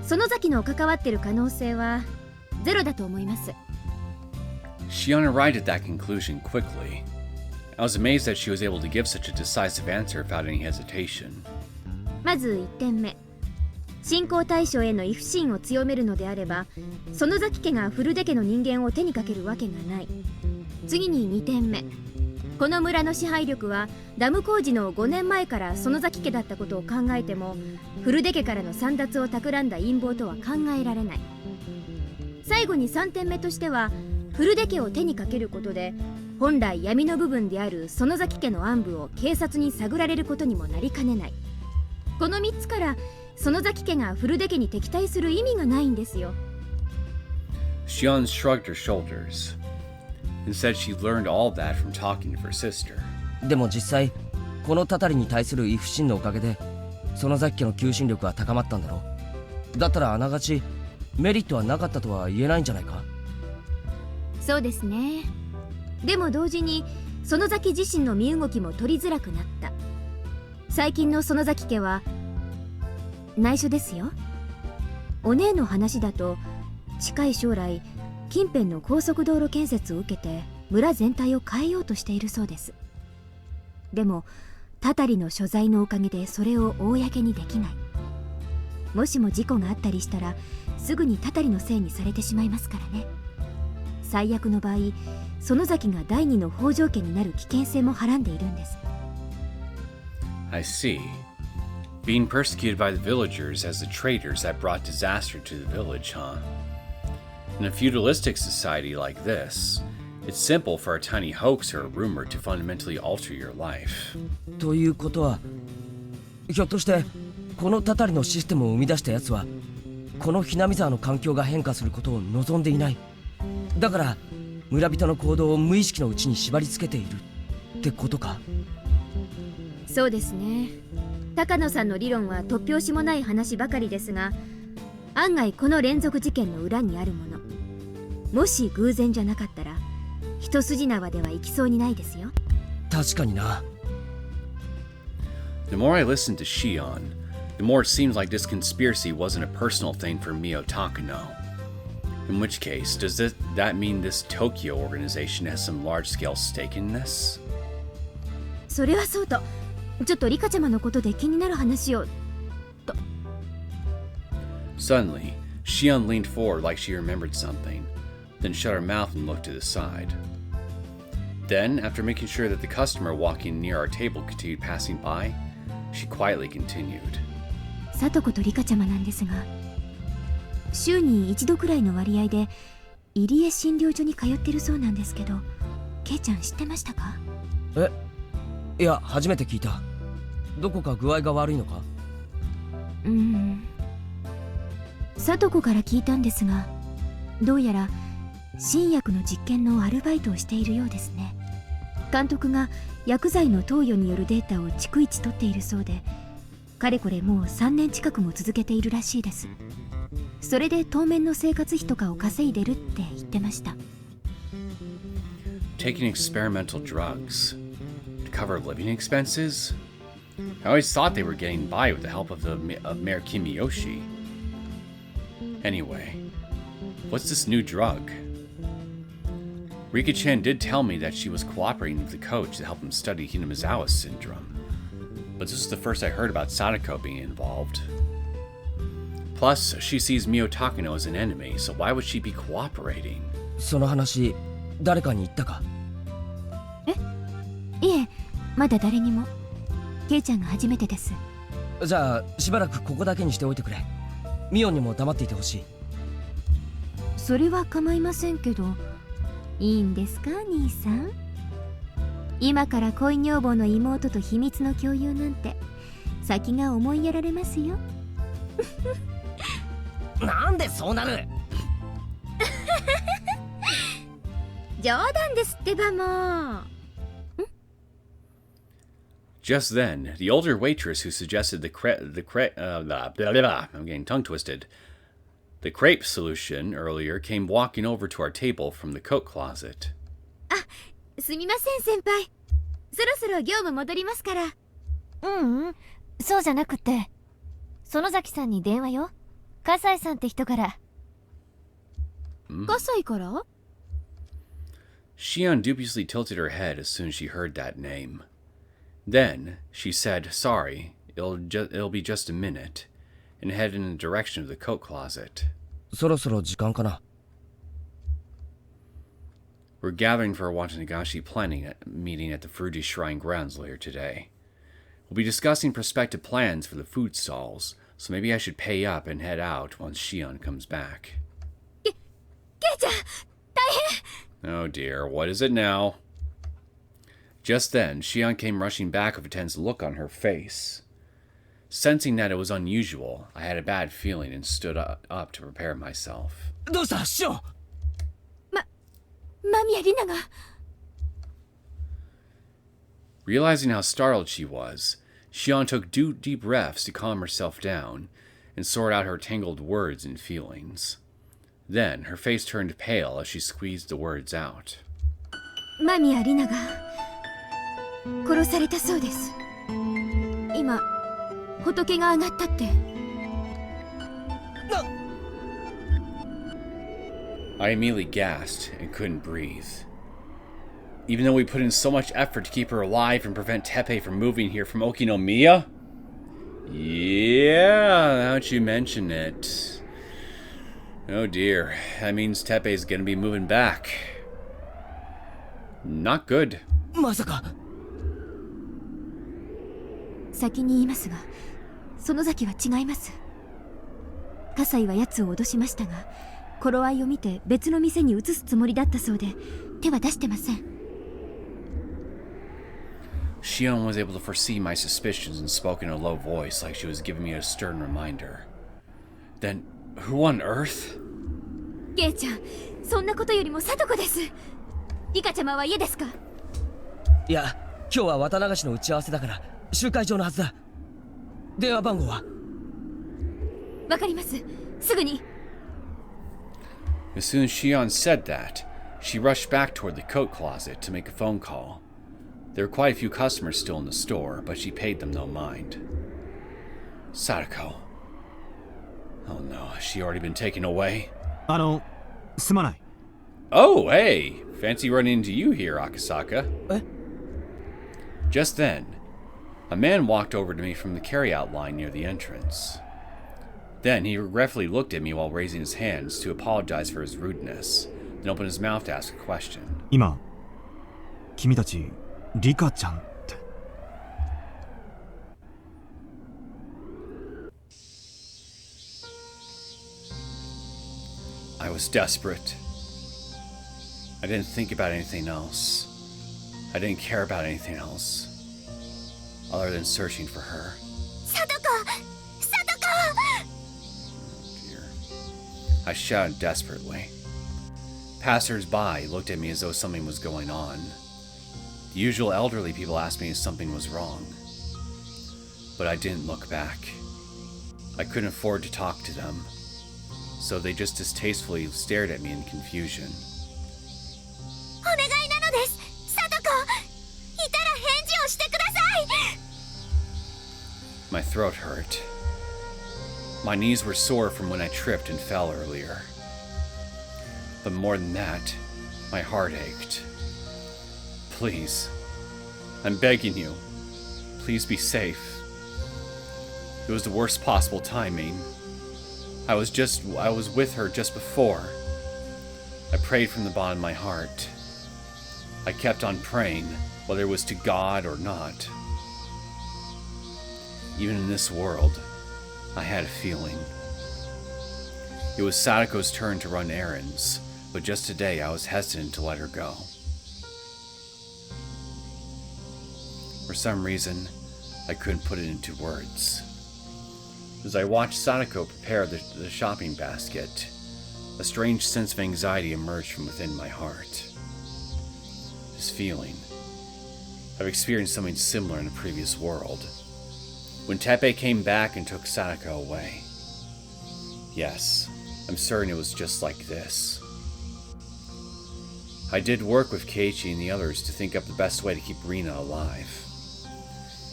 園崎の関わってる可能性はゼロだと思います。Shion arrived at that conclusion quickly. I was amazed that she was able to give such a decisive answer without any hesitation. まず1点目、信仰対象への畏怖心を強めるのであれば、園崎家が古出家の人間を手にかけるわけがない。次に2点目、この村の支配力はダム工事の5年前から園崎家だったことを考えても、古出家からの簒奪を企んだ陰謀とは考えられない。最後に3点目としては、古出家を手にかけることで本来闇の部分である園崎家の暗部を警察に探られることにもなりかねない。この3つから園崎家が古出家に敵対する意味がないんですよ。 Shion shrugged her shoulders and said she learned all that from talking to her sister. でも実際このタタリに対する畏怖心のおかげで園崎家の求心力は高まったんだろう。だったらあながちメリットはなかったとは言えないんじゃないか。そうですね。でも同時に園崎自身の身動きも取りづらくなった。最近の園崎家は内緒ですよ。お姉の話だと近い将来近辺の高速道路建設を受けて村全体を変えようとしているそうです。でもたたりの所在のおかげでそれを公にできない。もしも事故があったりしたらすぐにたたりのせいにされてしまいますからね。最悪の場合園崎が第二の北条家になる危険性もはらんでいるんです。 I see. Being persecuted by the villagers as the traitors that brought disaster to the village, huh? In a feudalistic society like this, it's simple for a tiny hoax or a rumor to fundamentally alter your life. ということは、ひょっとしてこのたたりのシステムを生み出したやつはこのhinamizawa沢の環境が変化することを望んでいない。だから村人の行動を無意識のうちに縛り付けているってことか。そうですね。高野さんの理論は突拍子もない話ばかりですが、案外この連続事件の裏にあるもの、もし偶然じゃなかったら一筋縄ではいきそうにないですよ。確かにな。The more I listened to Shion, the more it seems like this conspiracy wasn't a personal thing for Takano. In which case, does that mean this Tokyo organization has some large-scale stake in this? それはそうと、ちょっとリカちゃまのことで気になる話をと。Suddenly, Shion leaned forward like she remembered something, then shut her mouth and looked to the side. Then, after making sure that the customer walking near our table continued passing by, she quietly continued. さとことリカちゃまなんですが、週に一度くらいの割合で入江診療所に通ってるそうなんですけど、ケイちゃん知ってましたか？いや、初めて聞いた。どこか具合が悪いのか？さとこから聞いたんですが、どうやら新薬の実験のアルバイトをしているようですね。監督が薬剤の投与によるデータを逐一取っているそうで、かれこれもう3年近くも続けているらしいです。それで当面の生活費とかを稼いでるって言ってました。 Taking experimental drugs to cover living expenses? I always thought they were getting by with the help of Mayor Kimiyoshi. Anyway, what's this new drug? Rika-chan did tell me that she was cooperating with the coach to help him study Hinamizawa syndrome, but this is the first I heard about Sadako being involved. Plus, she sees Takano as an enemy, so why would she be cooperating? その話、誰かに言ったか？いえ、まだ誰にも。ケイちゃんが初めてです。じゃあ、しばらくここだけにしておいてくれ。ミオンにも黙っていてほしい。それは構いませんけど、いいんですか、兄さん？今から恋女房の妹と秘密の共有なんて先が思いやられますよ。なんでそうなる？冗談ですってばもう。Just then, the older waitress who suggested I'm getting tongue twisted. The crepe solution earlier came walking over to our table from the coat closet. あ、すみません先輩。そろそろ業務戻りますから。そうじゃなくて、園崎さんに電話よ。葛西さんって人から。葛西から？ Shion dubiously tilted her head as soon as she heard that name. Then she said, "Sorry, it'll be just a minute," and headed in the direction of the coat closet. そろそろ時間かな。We're gathering for a Watanagashi planning meeting at the Furude Shrine grounds later today. We'll be discussing prospective plans for the food stalls, so maybe I should pay up and head out once Shion comes back. ケイちゃん、大変。 Oh dear, what is it now? Just then, Shion came rushing back with a tense look on her face. Sensing that it was unusual, I had a bad feeling and stood up to prepare myself. どうした、シオン？間宮里奈が。 Realizing how startled she was, Shion took deep breaths to calm herself down and sort out her tangled words and feelings. Then her face turned pale as she squeezed the words out. 間宮里奈が殺されたそうです。今仏が上がったって。I immediately gasped and couldn't breathe. Even though we put in so much effort to keep her alive and prevent Teppei from moving here from Okinomiya? Yeah, now that you mention it. Oh dear, that means Teppei's gonna be moving back. Not good. まさか。先に言いますが、園崎は違います。葛西は奴を脅しましたが、頃合いを見て別の店に移すつもりだったそうで、手は出してません。Shion was able to foresee my suspicions and spoke in a low voice like she was giving me a stern reminder. Then, who on earth? ケイちゃん、そんなことよりも聡子です。リカちゃまは家ですか？いや、今日は綿流しの打ち合わせだから集会場のはずだ。電話番号は？わかります。すぐに。As soon as Shion said that, she rushed back toward the coat closet to make a phone call. There were quite a few customers still in the store, but she paid them no mind. Sadako. Oh no, has she already been taken away? すまない。Oh, hey! Fancy running into you here, Akasaka. Just then, a man walked over to me from the carryout line near the entrance. Then he regretfully looked at me while raising his hands to apologize for his rudeness, then opened his mouth to ask a question. 今、君たち、リカちゃんって。I was desperate. I didn't think about anything else. I didn't care about anything else, other than searching for her. Dear. I shouted desperately. Passers-by looked at me as though something was going on. The usual elderly people asked me if something was wrong. But I didn't look back. I couldn't afford to talk to them, so they just distastefully stared at me in confusion. My throat hurt. My knees were sore from when I tripped and fell earlier. But more than that, my heart ached. Please, I'm begging you, please be safe. It was the worst possible timing. I was with her just before. I prayed from the bottom of my heart. I kept on praying, whether it was to God or not. Even in this world, I had a feeling. It was Sadako's turn to run errands, but just today I was hesitant to let her go. For some reason, I couldn't put it into words. As I watched Sadako prepare the shopping basket, a strange sense of anxiety emerged from within my heart. This feeling, I've experienced something similar in a previous world. When Teppei came back and took Sadako away. Yes, I'm certain it was just like this. I did work with Keiichi and the others to think up the best way to keep Rina alive.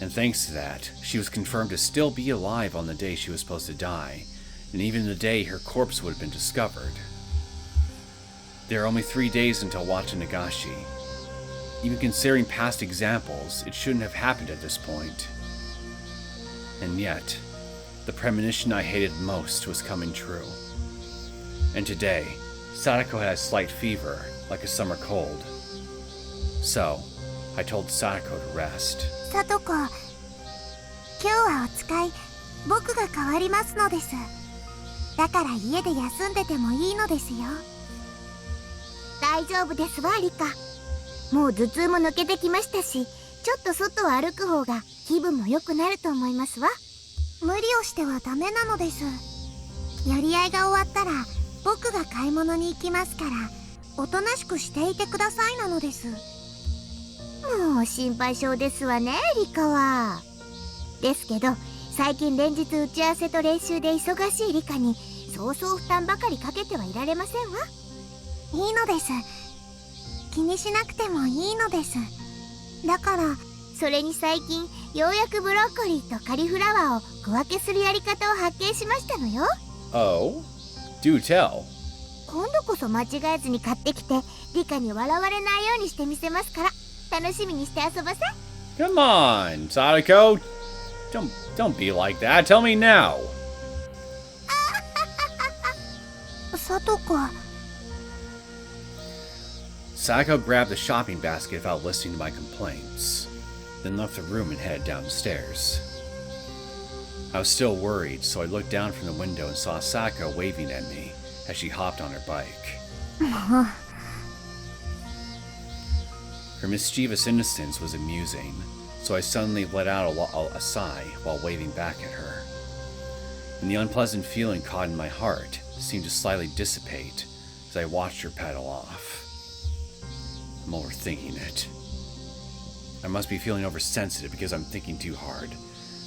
And thanks to that, she was confirmed to still be alive on the day she was supposed to die, and even the day her corpse would have been discovered. There are only 3 days until Watanagashi. Even considering past examples, it shouldn't have happened at this point. And yet, the premonition I hated most was coming true. And today, Sadako had a slight fever, like a summer cold. So, I told Sadako to rest. さとこ、今日はお使い、僕が代わりますのです。だから家で休んでてもいいのですよ。大丈夫ですわ、リカ。もう頭痛も抜けてきましたし、ちょっと外を歩く方が気分も良くなると思いますわ。無理をしてはダメなのです。やり合いが終わったら、僕が買い物に行きますから、おとなしくしていてくださいなのです。もう心配性ですわね、リカは。ですけど最近連日打ち合わせと練習で忙しいリカにそうそう負担ばかりかけてはいられませんわ。いいのです。気にしなくてもいいのです。だからそれに最近ようやくブロッコリーとカリフラワーを小分けするやり方を発見しましたのよ。 Oh? Do tell. 今度こそ間違えずに買ってきてリカに笑われないようにしてみせますから楽しみにして遊ばせ。 Come on, Sadako. Don't be like that. Tell me now. さとか Sadako grabbed the shopping basket without listening to my complaints, then left the room and headed downstairs. I was still worried, so I looked down from the window and saw Sadako waving at me as she hopped on her bike. Her mischievous innocence was amusing, so I suddenly let out a sigh while waving back at her. And the unpleasant feeling caught in my heart seemed to slightly dissipate as I watched her pedal off. I'm overthinking it. I must be feeling oversensitive because I'm thinking too hard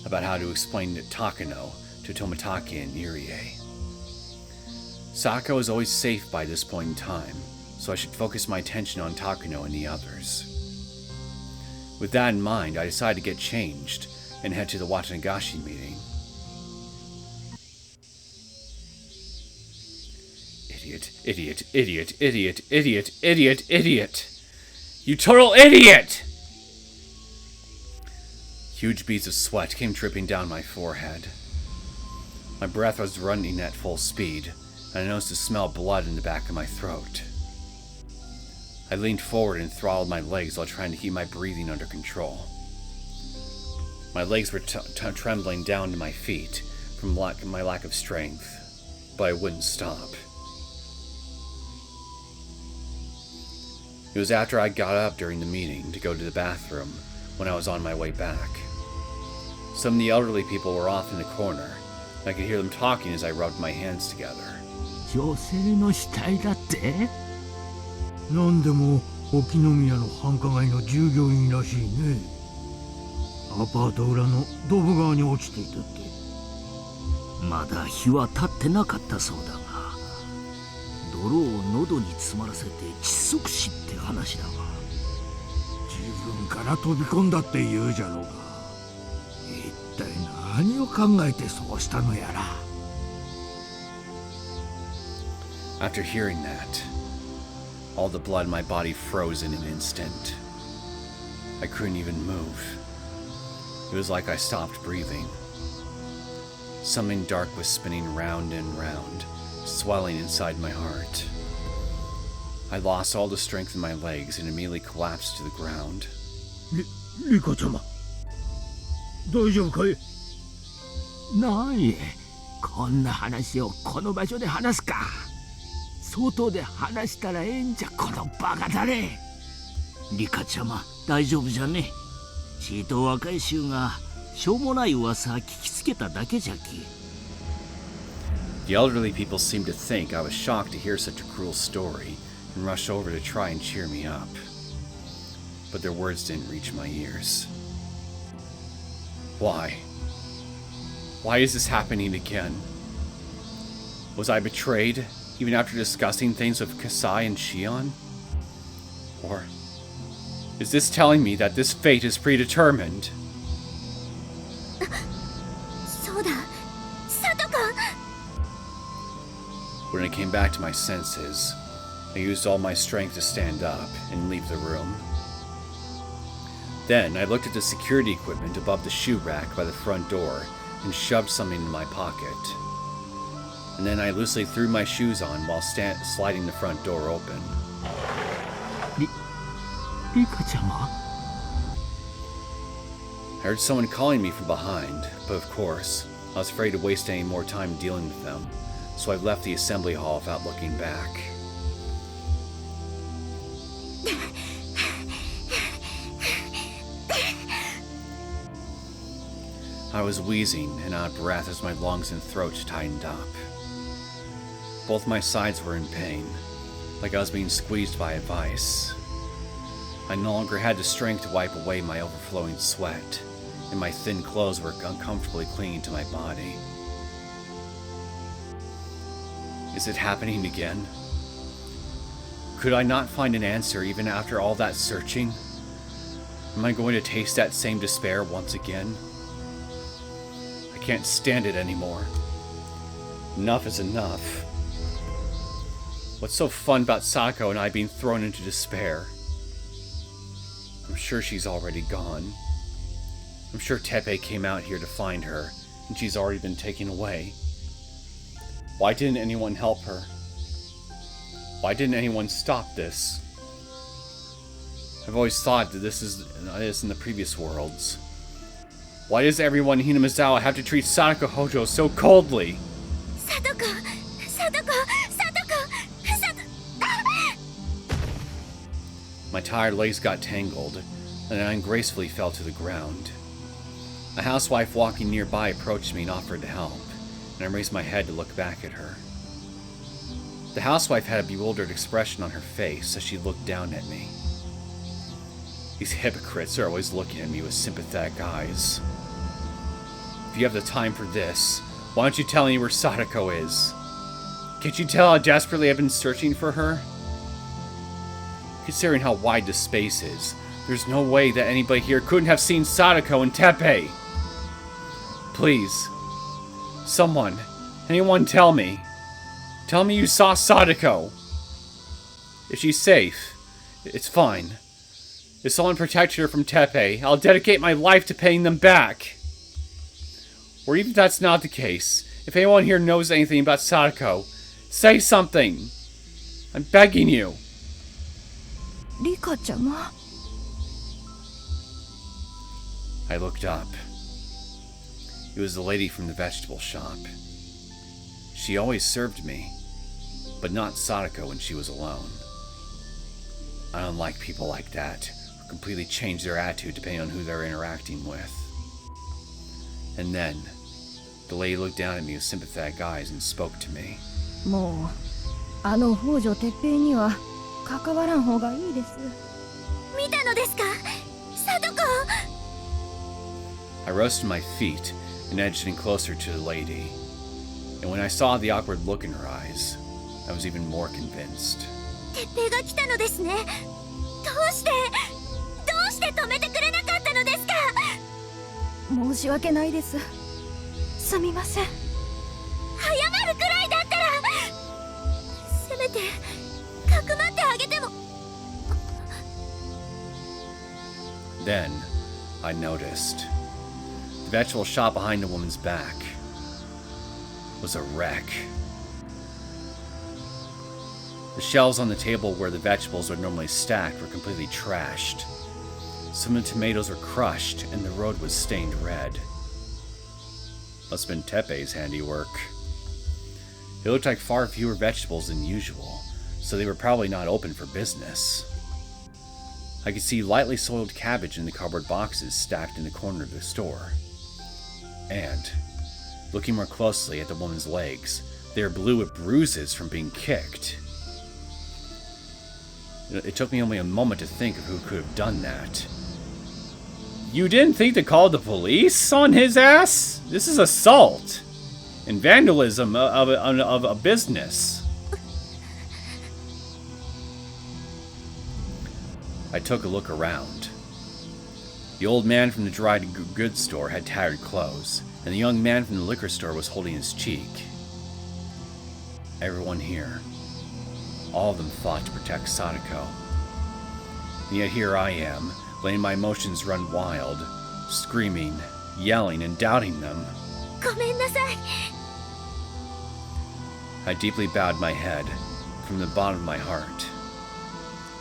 about how to explain Takano to Tomitake and Irie. Sako is always safe by this point in time, so I should focus my attention on Takano and the others. With that in mind, I decided to get changed and head to the Watanagashi meeting. Idiot. You total idiot! Huge beads of sweat came dripping down my forehead. My breath was running at full speed, and I noticed the smell of blood in the back of my throat. I leaned forward and throttled my legs while trying to keep my breathing under control. My legs were trembling down to my feet from my lack of strength, but I wouldn't stop. It was after I got up during the meeting to go to the bathroom when I was on my way back. Some of the elderly people were off in the corner, and I could hear them talking as I rubbed my hands together. 女性の死体だって？なんでも沖宮の繁華街の従業員らしいね。アパート裏のドブ川に落ちていたって。まだ日は経ってなかったそうだが、泥を喉に詰まらせて窒息死って話だわ。自分から飛び込んだって言うじゃろうが、一体何を考えてそうしたのやら。After hearing that, all the blood in my body froze in an instant. I couldn't even move. It was like I stopped breathing. Something dark was spinning round and round, swelling inside my heart. I lost all the strength in my legs and immediately collapsed to the ground. リカちゃま、大丈夫かい？なんい、こんな話をこの場所で話すか。外で話したらええんじゃ、このバカだれ。リカちゃま、大丈夫じゃね。ちと若い衆がしょうもない噂聞きつけただけじゃき。The elderly people seemed to think I was shocked to hear such a cruel story and rushed over to try and cheer me up. But their words didn't reach my ears. Why? Why is this happening again? Was I betrayed, even after discussing things with Kasai and Shion? Or is this telling me that this fate is predetermined? そうだ、サト君。 When I came back to my senses, I used all my strength to stand up and leave the room. Then I looked at the security equipment above the shoe rack by the front door and shoved something in my pocket. And then I loosely threw my shoes on while sliding the front door open. リカちゃま? I heard someone calling me from behind, but of course, I was afraid to waste any more time dealing with them, so I left the assembly hall without looking back. I was wheezing and out of breath as my lungs and throat tightened up. Both my sides were in pain, like I was being squeezed by a vice. I no longer had the strength to wipe away my overflowing sweat, and my thin clothes were uncomfortably clinging to my body. Is it happening again? Could I not find an answer even after all that searching? Am I going to taste that same despair once again? I can't stand it anymore. Enough is enough. What's so fun about Sadako and I being thrown into despair? I'm sure she's already gone. I'm sure Teppei came out here to find her, and she's already been taken away. Why didn't anyone help her? Why didn't anyone stop this? I've always thought that this is in the previous worlds. Why does everyone in Hinamizawa have to treat Sadako Hojo so coldly? Sadako! Sadako! My tired legs got tangled, and I ungracefully fell to the ground. A housewife walking nearby approached me and offered to help, and I raised my head to look back at her. The housewife had a bewildered expression on her face as she looked down at me. These hypocrites are always looking at me with sympathetic eyes. If you have the time for this, why don't you tell me where Sadako is? Can't you tell how desperately I've been searching for her? Considering how wide the space is, there's no way that anybody here couldn't have seen Sadako and Teppei. Please, someone, anyone tell me. Tell me you saw Sadako. If she's safe, it's fine. If someone protected her from Teppei, I'll dedicate my life to paying them back. Or even if that's not the case, if anyone here knows anything about Sadako, say something. I'm begging you. Rika-chama. I looked up. It was the lady from the vegetable shop. She always served me, but not Sadako when she was alone. I don't like people like that, who completely change their attitude depending on who they're interacting with. And then, the lady looked down at me with sympathetic eyes and spoke to me. もうあの北条鉄平には関わらん方がいいです。見たのですか？Sadako! I rose to my feet and edged in closer to the lady. And when I saw the awkward look in her eyes, I was even more convinced. 鉄平が来たのですね。どうして止めてくれなかったのですか？申し訳ないです。すみません。謝るくらいだったら、せめてかくまってあげても。Then, I noticed. The vegetable shop behind the woman's back was a wreck. The shelves on the table where the vegetables are normally stacked were completely trashed. Some of the tomatoes were crushed, and the road was stained red. Must have been Teppei's handiwork. It looked like far fewer vegetables than usual, so they were probably not open for business. I could see lightly soiled cabbage in the cardboard boxes stacked in the corner of the store. And, looking more closely at the woman's legs, they were blue with bruises from being kicked. It took me only a moment to think of who could have done that. You didn't think to call the police on his ass? This is assault and vandalism of a business. I took a look around. The old man from the dried goods store had tattered clothes, and the young man from the liquor store was holding his cheek. Everyone here, all of them fought to protect Sadako. And yet here I am, letting my emotions run wild, screaming, yelling, and doubting them. ごめんなさい。I deeply bowed my head from the bottom of my heart.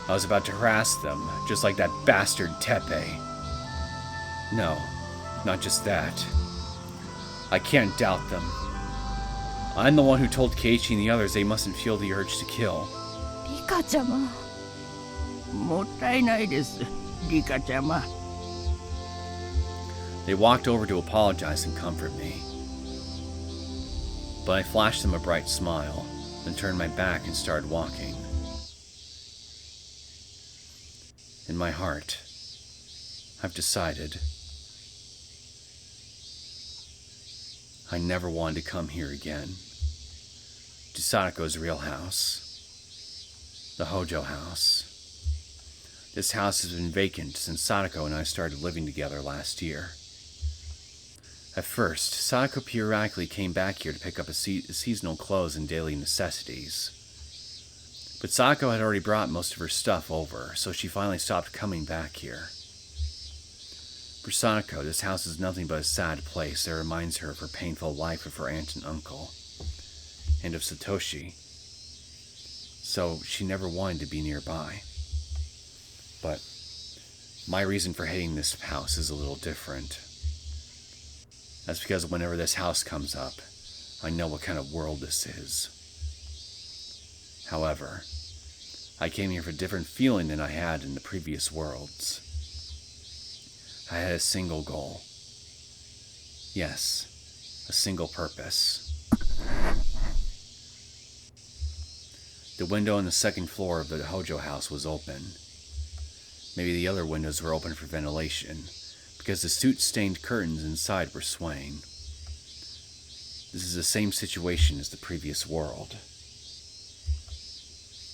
I was about to harass them, just like that bastard Teppei. No, not just that. I can't doubt them. I'm the one who told Keiichi and the others they mustn't feel the urge to kill. Rika-chama. もったいないです、リカちゃま。They walked over to apologize and comfort me. But I flashed them a bright smile, then turned my back and started walking. In my heart, I've decided I never wanted to come here again. To Sadako's real house. The Hojo house. This house has been vacant since Sadako and I started living together last year. At first, Sadako periodically came back here to pick up seasonal clothes and daily necessities. But Sadako had already brought most of her stuff over, so she finally stopped coming back here. For Sadako, this house is nothing but a sad place that reminds her of her painful life with her aunt and uncle, and of Satoshi. So she never wanted to be nearby. But my reason for hating this house is a little different. That's because whenever this house comes up, I know what kind of world this is. However, I came here for a different feeling than I had in the previous worlds. I had a single goal. Yes, a single purpose. The window on the second floor of the Hojo house was open. Maybe the other windows were open for ventilation, because the soot-stained curtains inside were swaying. This is the same situation as the previous world.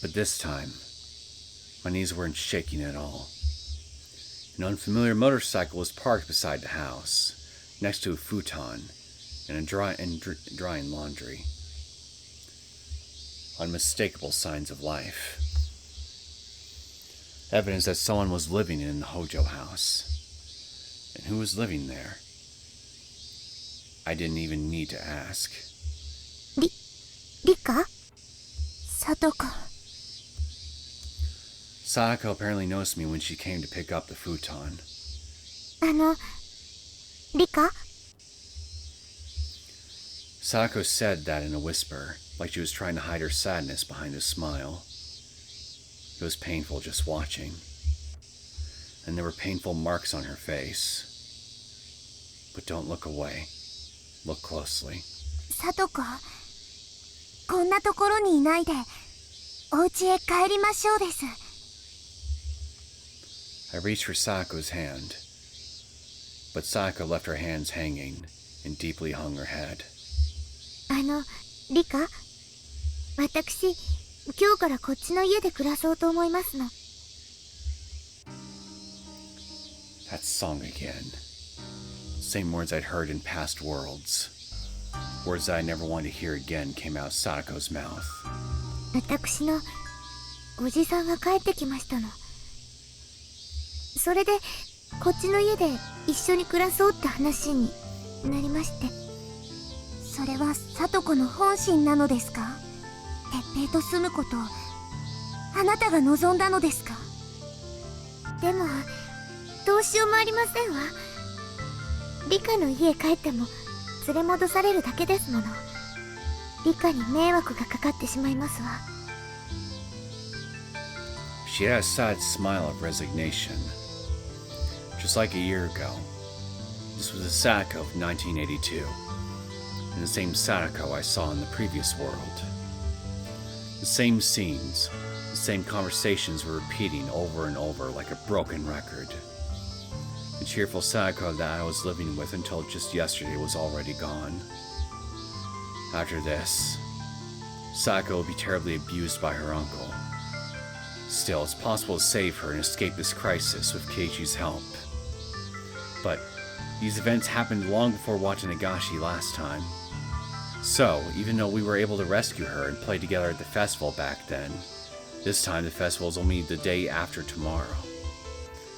But this time, my knees weren't shaking at all. An unfamiliar motorcycle was parked beside the house, next to a futon and drying laundry. Unmistakable signs of life. Evidence that someone was living in the Hojo house. And who was living there? I didn't even need to ask. Rika? Sadako. Sadako apparently noticed me when she came to pick up the futon. Rika? Sadako said that in a whisper, like she was trying to hide her sadness behind a smile. It was painful just watching. And there were painful marks on her face. But don't look away. Look closely. Sadako, こんなところにいないで、お家へ帰りましょうです。I reached for Sadako's hand, but Sadako left her hands hanging and deeply hung her head. リカ、私、今日からこっちの家で暮らそうと思いますの。That song again. Same words I'd heard in past worlds. Words that I never wanted to hear again came out of Sadako's mouth. 私のおじさんが帰ってきましたの。それでこっちの家で一緒に暮らそうって話になりまして。それは聡子の本心なのですか？鉄平と住むことをあなたが望んだのですか？でもどうしようもありませんわ。リカの家へ帰っても連れ戻されるだけですもの。リカに迷惑がかかってしまいますわ。She had a sad smile of resignation. Just like a year ago, this was the Sadako of 1982, and the same Sadako I saw in the previous world. The same scenes, the same conversations were repeating over and over like a broken record. The cheerful Sadako that I was living with until just yesterday was already gone. After this, Sadako would be terribly abused by her uncle. Still, it's possible to save her and escape this crisis with Keiichi's help. But these events happened long before watching Nagashi last time. So, even though we were able to rescue her and play together at the festival back then, this time the festival is only the day after tomorrow.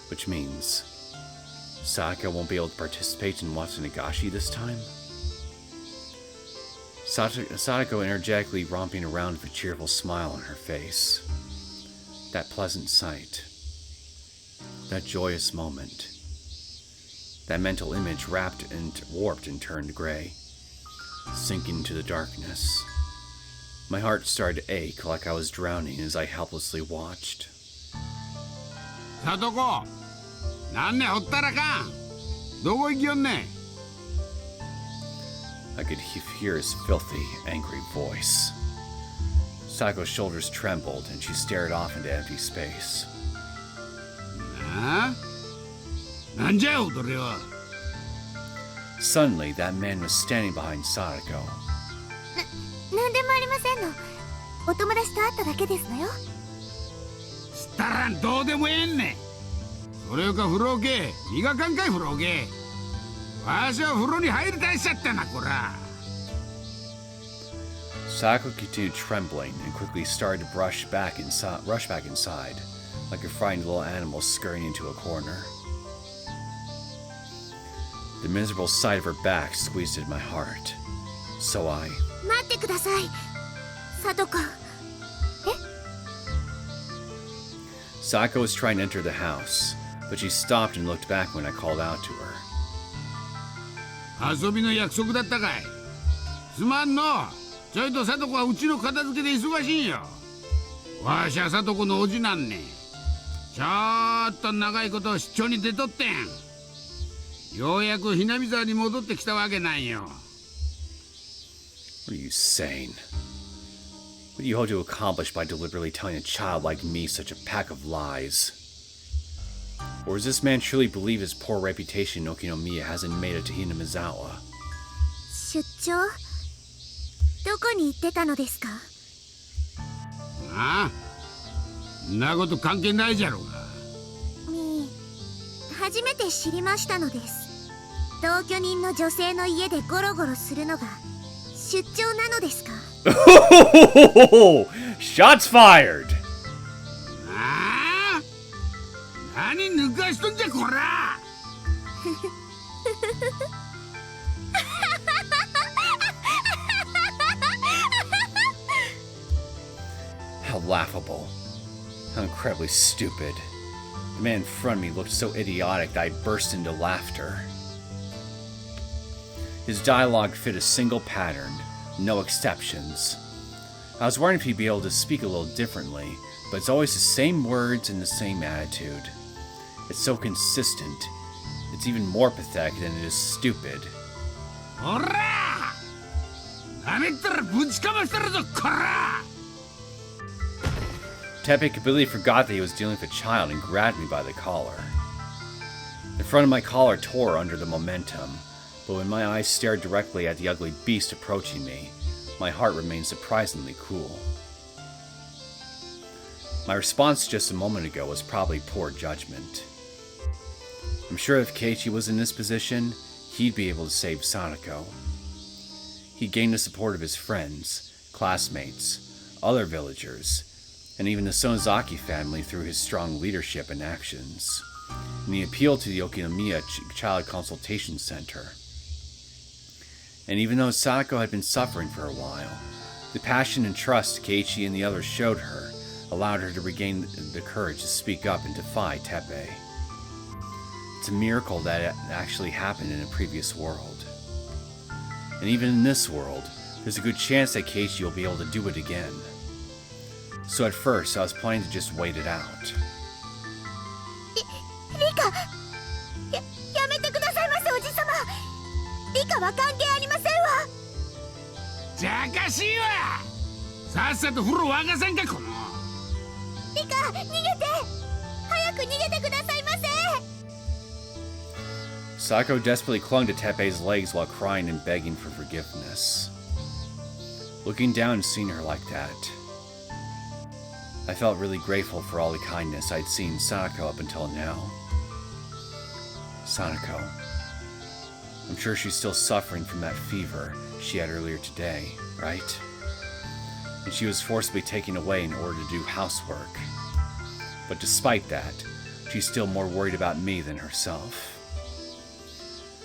Which means Sadako won't be able to participate in watching Nagashi this time? Sadako energetically romping around with a cheerful smile on her face. That pleasant sight. That joyous moment. That mental image wrapped and warped and turned gray, sinking into the darkness. My heart started to ache like I was drowning as I helplessly watched. Sadako, なんねほったらかん。どこ行きよんねん。I could hear his filthy, angry voice. Sadako's shoulders trembled and she stared off into empty space. なあ？なんじゃ踊りは。Suddenly, that man was standing behind Sadako. なんでもありませんの。お友達と会っただけですのよ。したらんどうでもええんねん。それよか風呂け、磨かんかい風呂け。わしは風呂に入りたいしちゃったな、こら。Sadako continued trembling and quickly started to rush back inside, like a frightened little animal scurrying into a corner. The miserable sight of her back squeezed at my heart. So I... 待ってください。佐藤君。Sadako was trying to enter the house, but she stopped and looked back when I called out to her. 遊びの約束だったかい。すまんの。ちょいと佐藤はうちの片付けで忙しいんよ。わしは佐藤のおじなんねん。ちょっと長いこと出張に出とってん。ようやくhinamizawaに戻ってきたわけなんよ。What are you saying? What do you hope to accomplish by deliberately telling a child like me such a pack of lies? Or does this man truly believe his poor reputation in Okinomiya hasn't made it to Hinamizawa? 出張？どこに行ってたのですか？ああ？んなこと関係ないじゃろうが。初めて知りましたのです。同居人の女性の家でゴロゴロするのが出張なのですか？Shots fired! ああ？何抜かしとんじゃこらHow laughable. How incredibly stupid. The man in front of me looked so idiotic that I burst into laughter. His dialogue fit a single pattern, no exceptions. I was wondering if he'd be able to speak a little differently, but it's always the same words and the same attitude. It's so consistent. It's even more pathetic than it is stupid. Teppei completely forgot that he was dealing with a child and grabbed me by the collar. The front of my collar tore under the momentum, but when my eyes stared directly at the ugly beast approaching me, my heart remained surprisingly cool. My response just a moment ago was probably poor judgment. I'm sure if Keiichi was in this position, he'd be able to save Sadako. He gained the support of his friends, classmates, other villagers, and even the Sonozaki family through his strong leadership and actions. And he appealed to the Okinomiya Child Consultation Center. And even though Sadako had been suffering for a while, the passion and trust Keiichi and the others showed her allowed her to regain the courage to speak up and defy Teppei. It's a miracle that it actually happened in a previous world. And even in this world, there's a good chance that Keiichi will be able to do it again. So at first, I was planning to just wait it out. Rika! やめてくださいませ、おじさま。リカは関係ありませんわ。じゃかしいわ。さっさと風呂沸かせんか、この。リカ、逃げて。早く逃げてくださいませ。Sadako desperately clung to Teppei's legs while crying and begging for forgiveness. Looking down and seeing her like that, I felt really grateful for all the kindness I'd seen Sadako up until now. Sadako. I'm sure she's still suffering from that fever she had earlier today, right? And she was forcibly taken away in order to do housework. But despite that, she's still more worried about me than herself.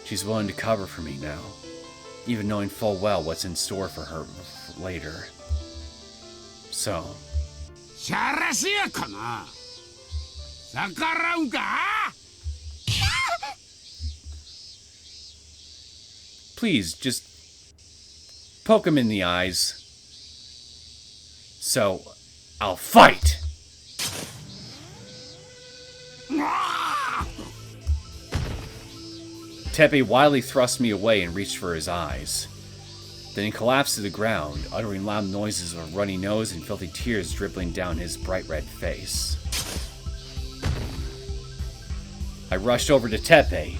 She's willing to cover for me now, even knowing full well what's in store for her later. So... しゃらしやかな。逆らうんか。Please, just poke him in the eyes. So, I'll fight! Teppei wildly thrust me away and reached for his eyes. Then he collapsed to the ground, uttering loud noises of a runny nose and filthy tears dribbling down his bright red face. I rushed over to Teppei.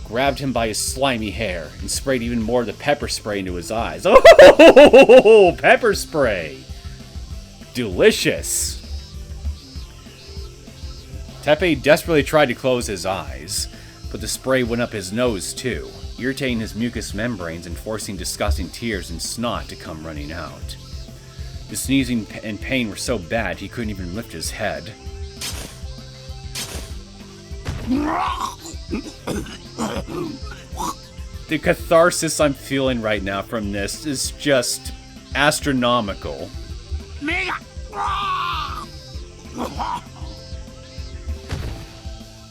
grabbed him by his slimy hair, and sprayed even more of the pepper spray into his eyes. Oh, pepper spray! Delicious! Teppei desperately tried to close his eyes, but the spray went up his nose too, irritating his mucous membranes and forcing disgusting tears and snot to come running out. The sneezing and pain were so bad he couldn't even lift his head. The catharsis I'm feeling right now from this is just astronomical.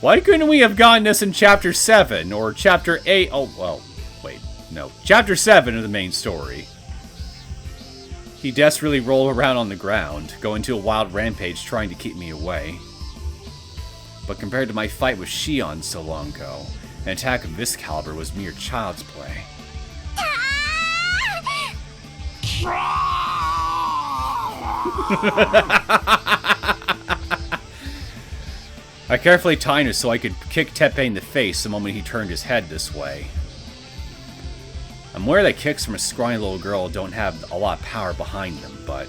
Why couldn't we have gotten this in Chapter 7 or Chapter 8? Oh, well, wait, no. Chapter 7 of the main story. He desperately rolled around on the ground, going into a wild rampage trying to keep me away. But compared to my fight with Shion so long ago, an attack of this caliber was mere child's play. I carefully timed it so I could kick Teppei in the face the moment he turned his head this way. I'm aware that kicks from a scrawny little girl don't have a lot of power behind them, but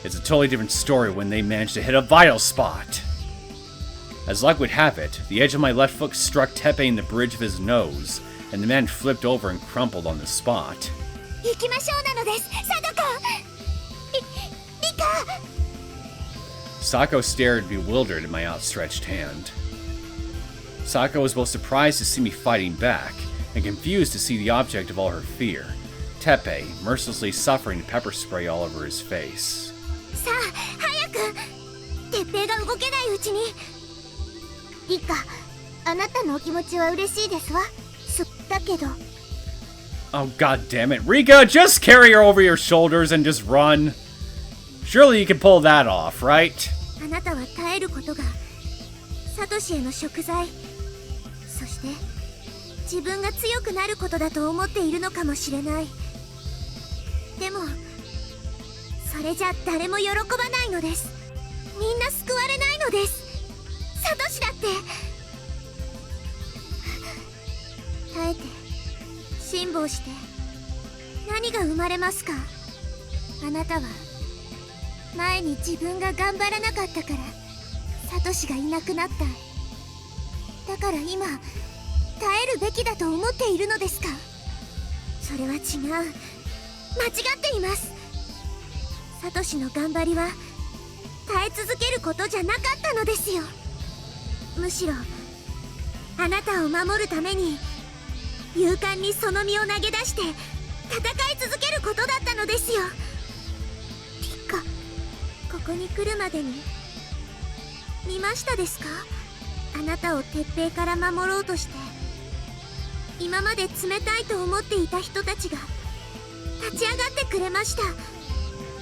it's a totally different story when they manage to hit a vital spot. As luck would have it, the edge of my left foot struck Teppei in the bridge of his nose, and the man flipped over and crumpled on the spot. Sako stared bewildered at my outstretched hand. Sako was both surprised to see me fighting back, and confused to see the object of all her fear, Teppei, mercilessly suffering pepper spray all over his face. Oh, god damn it. Rika, just carry her over your shoulders and just run. Surely you can pull that off, right?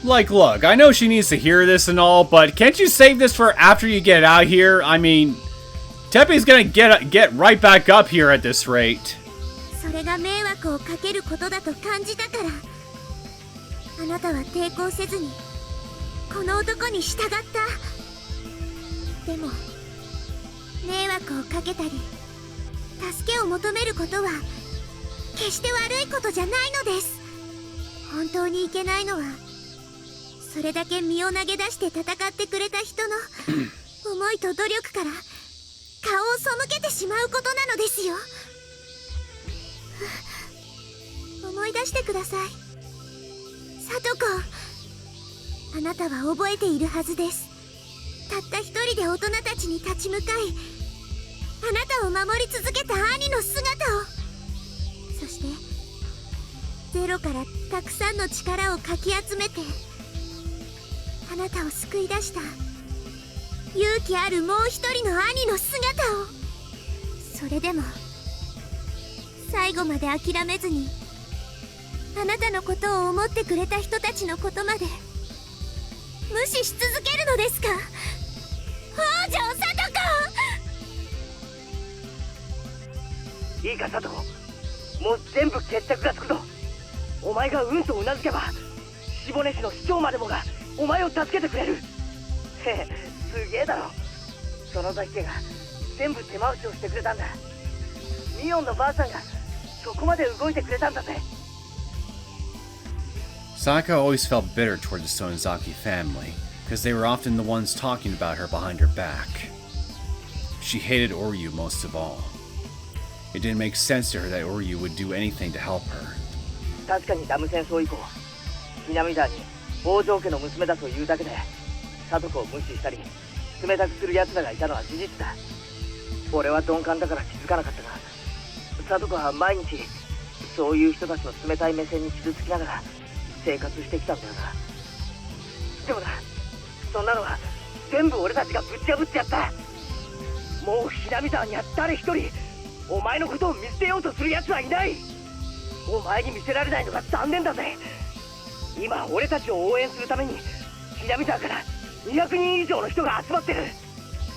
Like, look, I know she needs to hear this and all, but can't you save this for after you get out here? I mean, Teppei's gonna get right back up here at this rate.いいか、佐藤。もう全部決着がつくぞ。お前がうんとうなずけば、下根市の市長までもがお前を助けてくれる。へへ、すげえだろ。その崎家が全部手回しをしてくれたんだ。ミオンのばあさんがそこまで動いてくれたんだぜ。 Sayaka always felt bitter toward the Sonozaki family, because they were often the ones talking about her behind her back. She hated Oryu most of all. It didn't make sense to her that Oryu would do anything to help her. 確かにダム戦争以降、南沢に王城家の娘だというだけで貞子を無視したり冷たくする奴らがいたのは事実だ。俺は鈍感だから気づかなかったが、貞子は毎日そういう人たちの冷たい目線に傷つきながら生活してきたんだよな。でもな、そんなのは全部俺たちがぶち破ってやった。もう南沢には誰一人お前のことを見捨てようとする奴はいない。お前に見せられないのが残念だぜ。今俺たちを応援するために南沢から200人以上の人が集まってる。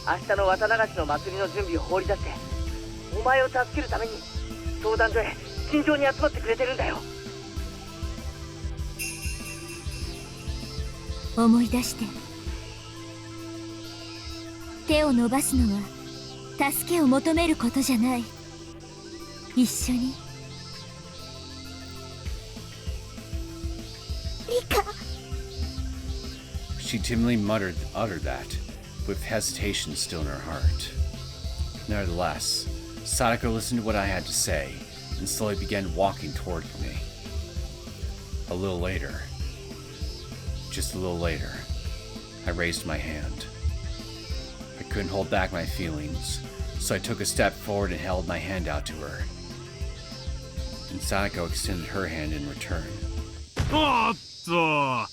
明日の綿流しの祭りの準備を放り出してお前を助けるために相談所へ慎重に集まってくれてるんだよ。思い出して、手を伸ばすのは助けを求めることじゃない。一緒に。リカ。 She timidly uttered that, with hesitation still in her heart. Nevertheless, Sadako listened to what I had to say, and slowly began walking toward me. A little later, just a little later, I raised my hand. I couldn't hold back my feelings, so I took a step forward and held my hand out to her. And Sadako extended her hand in return. おっと、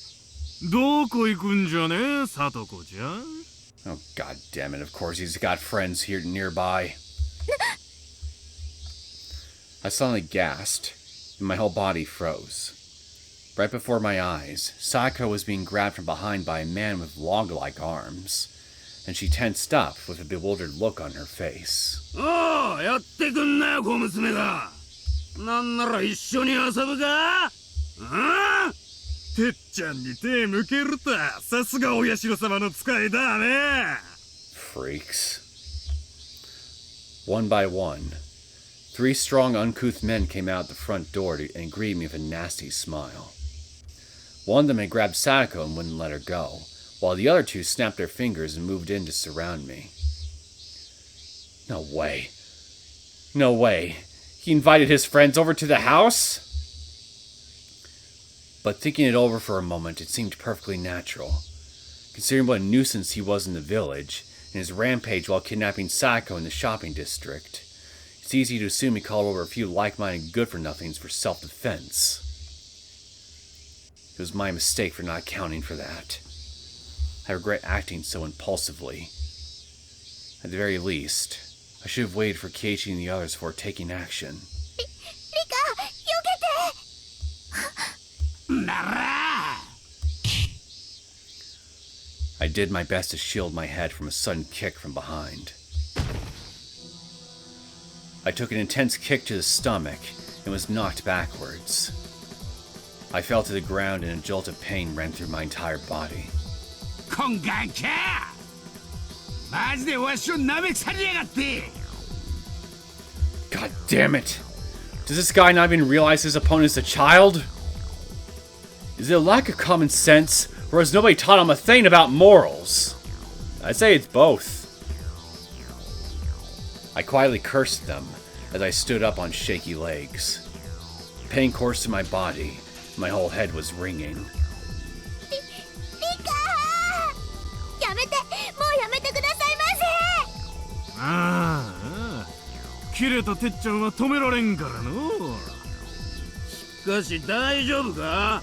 どこ行くんじゃね、さとこちゃん。 Oh, god damn it, of course he's got friends here nearby. I suddenly gasped, and my whole body froze. Right before my eyes, Sayako was being grabbed from behind by a man with log-like arms, and she tensed up with a bewildered look on her face. おう、やってくんなよ、小娘が。なんなら一緒に遊ぶか？ああ？てっちゃんに手向けるとは、さすがお社様の使いだね。 Freaks. One by one, 3 strong, uncouth men came out the front door and greeted me with a nasty smile. One of them had grabbed Sadako and wouldn't let her go, while the other 2 snapped their fingers and moved in to surround me. No way. No way. He invited his friends over to the house? But thinking it over for a moment, it seemed perfectly natural. Considering what a nuisance he was in the village, and his rampage while kidnapping Sayako in the shopping district, it's easy to assume he called over a few like-minded good-for-nothings for self-defense. It was my mistake for not accounting for that. I regret acting so impulsively. At the very least, I should have waited for Keiichi and the others before taking action. Rika, I did my best to shield my head from a sudden kick from behind. I took an intense kick to the stomach and was knocked backwards. I fell to the ground and a jolt of pain ran through my entire body. こんがんきゃマジでわしを舐め腐りやがって。 God damn it! Does this guy not even realize his opponent is a child? Is it a lack of common sense, or has nobody taught him a thing about morals? I'd say it's both. I quietly cursed them as I stood up on shaky legs. Pain coursed through my body, and my whole head was ringing. やめて、もうやめてくださいませ。ああ、切れたてっちゃんは止められんからの。しかし大丈夫か？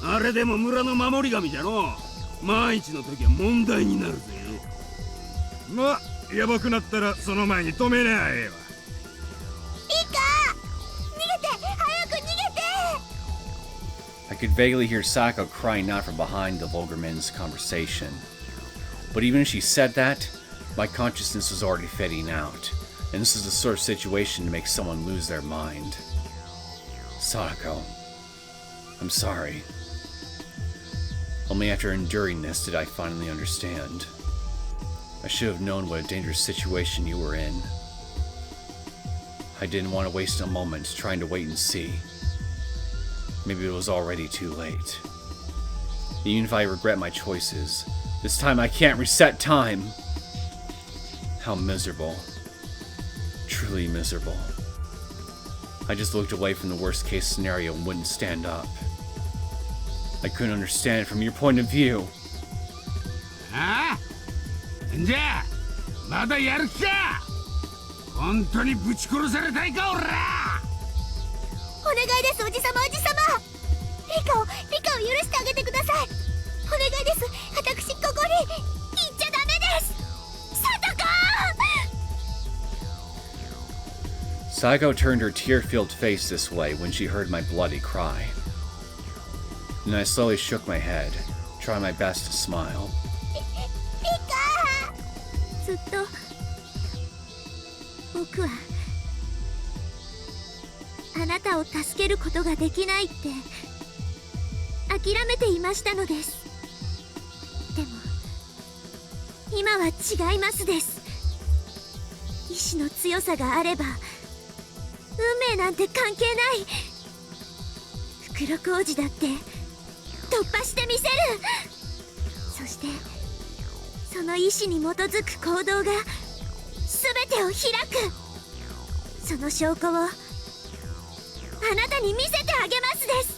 あれでも村の守り神じゃの。万一の時は問題になるぜ。ま、やばくなったらその前に止めりゃええわ。リカ、逃げて、早く逃げて。 I could vaguely hear Sayako crying out from behind the vulgar men's conversation. But even as she said that, my consciousness was already fading out, and this is the sort of situation to make someone lose their mind. Sadako, I'm sorry. Only after enduring this did I finally understand. I should have known what a dangerous situation you were in. I didn't want to waste a moment trying to wait and see. Maybe it was already too late. Even if I regret my choices, this time I can't reset time. How miserable. Truly miserable. I just looked away from the worst case scenario and wouldn't stand up. I couldn't understand it from your point of view. ああ、じゃあまだやる気か。本当にぶち殺されたいか、おら。お願いです、おじさま、おじさま。リカを許してあげてください。お願いです。私ここに行っちゃダメです。Saeko turned her tear-filled face this way when she heard my bloody cry. And I slowly shook my head, trying my best to smile. ずっと僕はあなたを助けることができないって諦めていましたのです。でも今は違いますです。意志の強さがあれば運命なんて関係ない。袋小路だって突破してみせる。そしてその意志に基づく行動が全てを開く。その証拠をあなたに見せてあげますです。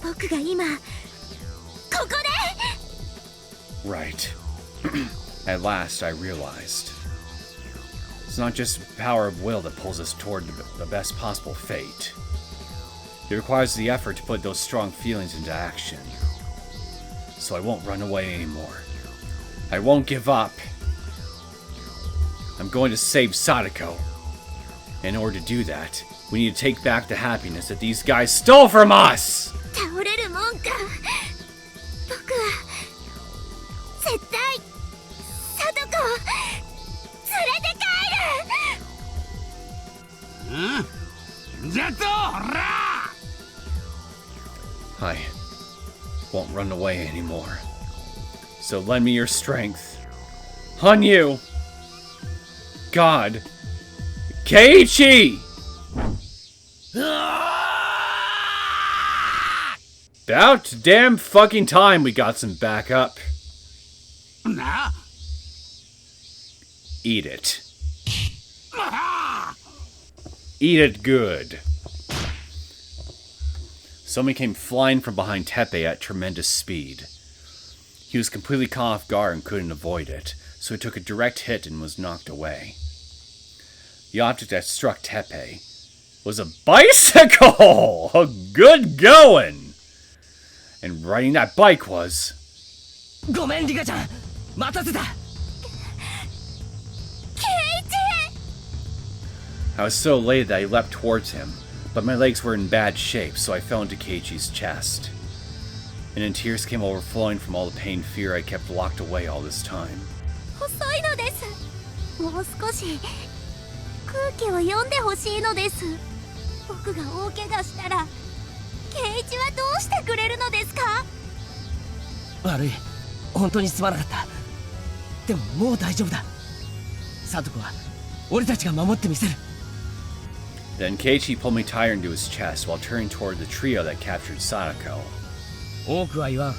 僕が今ここで。 Right. At last I realized. It's not just power of will that pulls us toward the best possible fate. It requires the effort to put those strong feelings into action. So I won't run away anymore. I won't give up. I'm going to save Sadako. In order to do that, we need to take back the happiness that these guys stole from us! 倒れるもんか。僕は絶対サトコを連れて帰る。じゃと、ほら。I won't run away anymore. So lend me your strength. On you! God! Keiichi! About damn fucking time we got some backup. Eat it. Eat it good. Someone came flying from behind Teppei at tremendous speed. He was completely caught off guard and couldn't avoid it, so he took a direct hit and was knocked away. The object that struck Teppei was a bicycle! A good going! And riding that bike was... ごめん、リカちゃん。待たせた。I was so elated that I leapt towards him, but my legs were in bad shape, so I fell into Keiichi's chest. And then tears came overflowing from all the pain and fear I kept locked away all this time. 遅いのです。もう少し空気を読んでほしいのです。僕が大怪我したらケイイチはどうしてくれるのですか。悪い、本当にすまなかった。でももう大丈夫だ。サトコは俺たちが守ってみせる。Then Keiichi pulled me tighter into his chest while turning toward the trio that captured Sadako. 多くは言わん。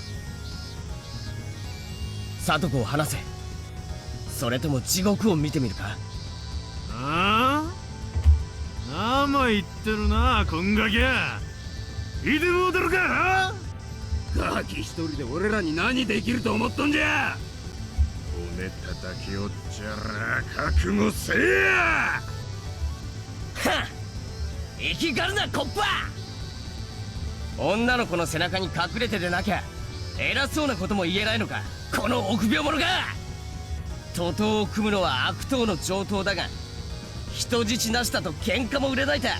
サトコを離せ。それとも地獄を見てみるか。ああ、生言ってるな、こんがきゃ。いてもうてるか。ガキ一人で俺らに何できると思っとんじゃ。骨叩きおっちゃら覚悟せえや。はっ、生きがるなコッパ。女の子の背中に隠れてでなきゃ偉そうなことも言えないのか、この臆病者が。徒党を組むのは悪党の上等だが、人質なしだと喧嘩も売れないた。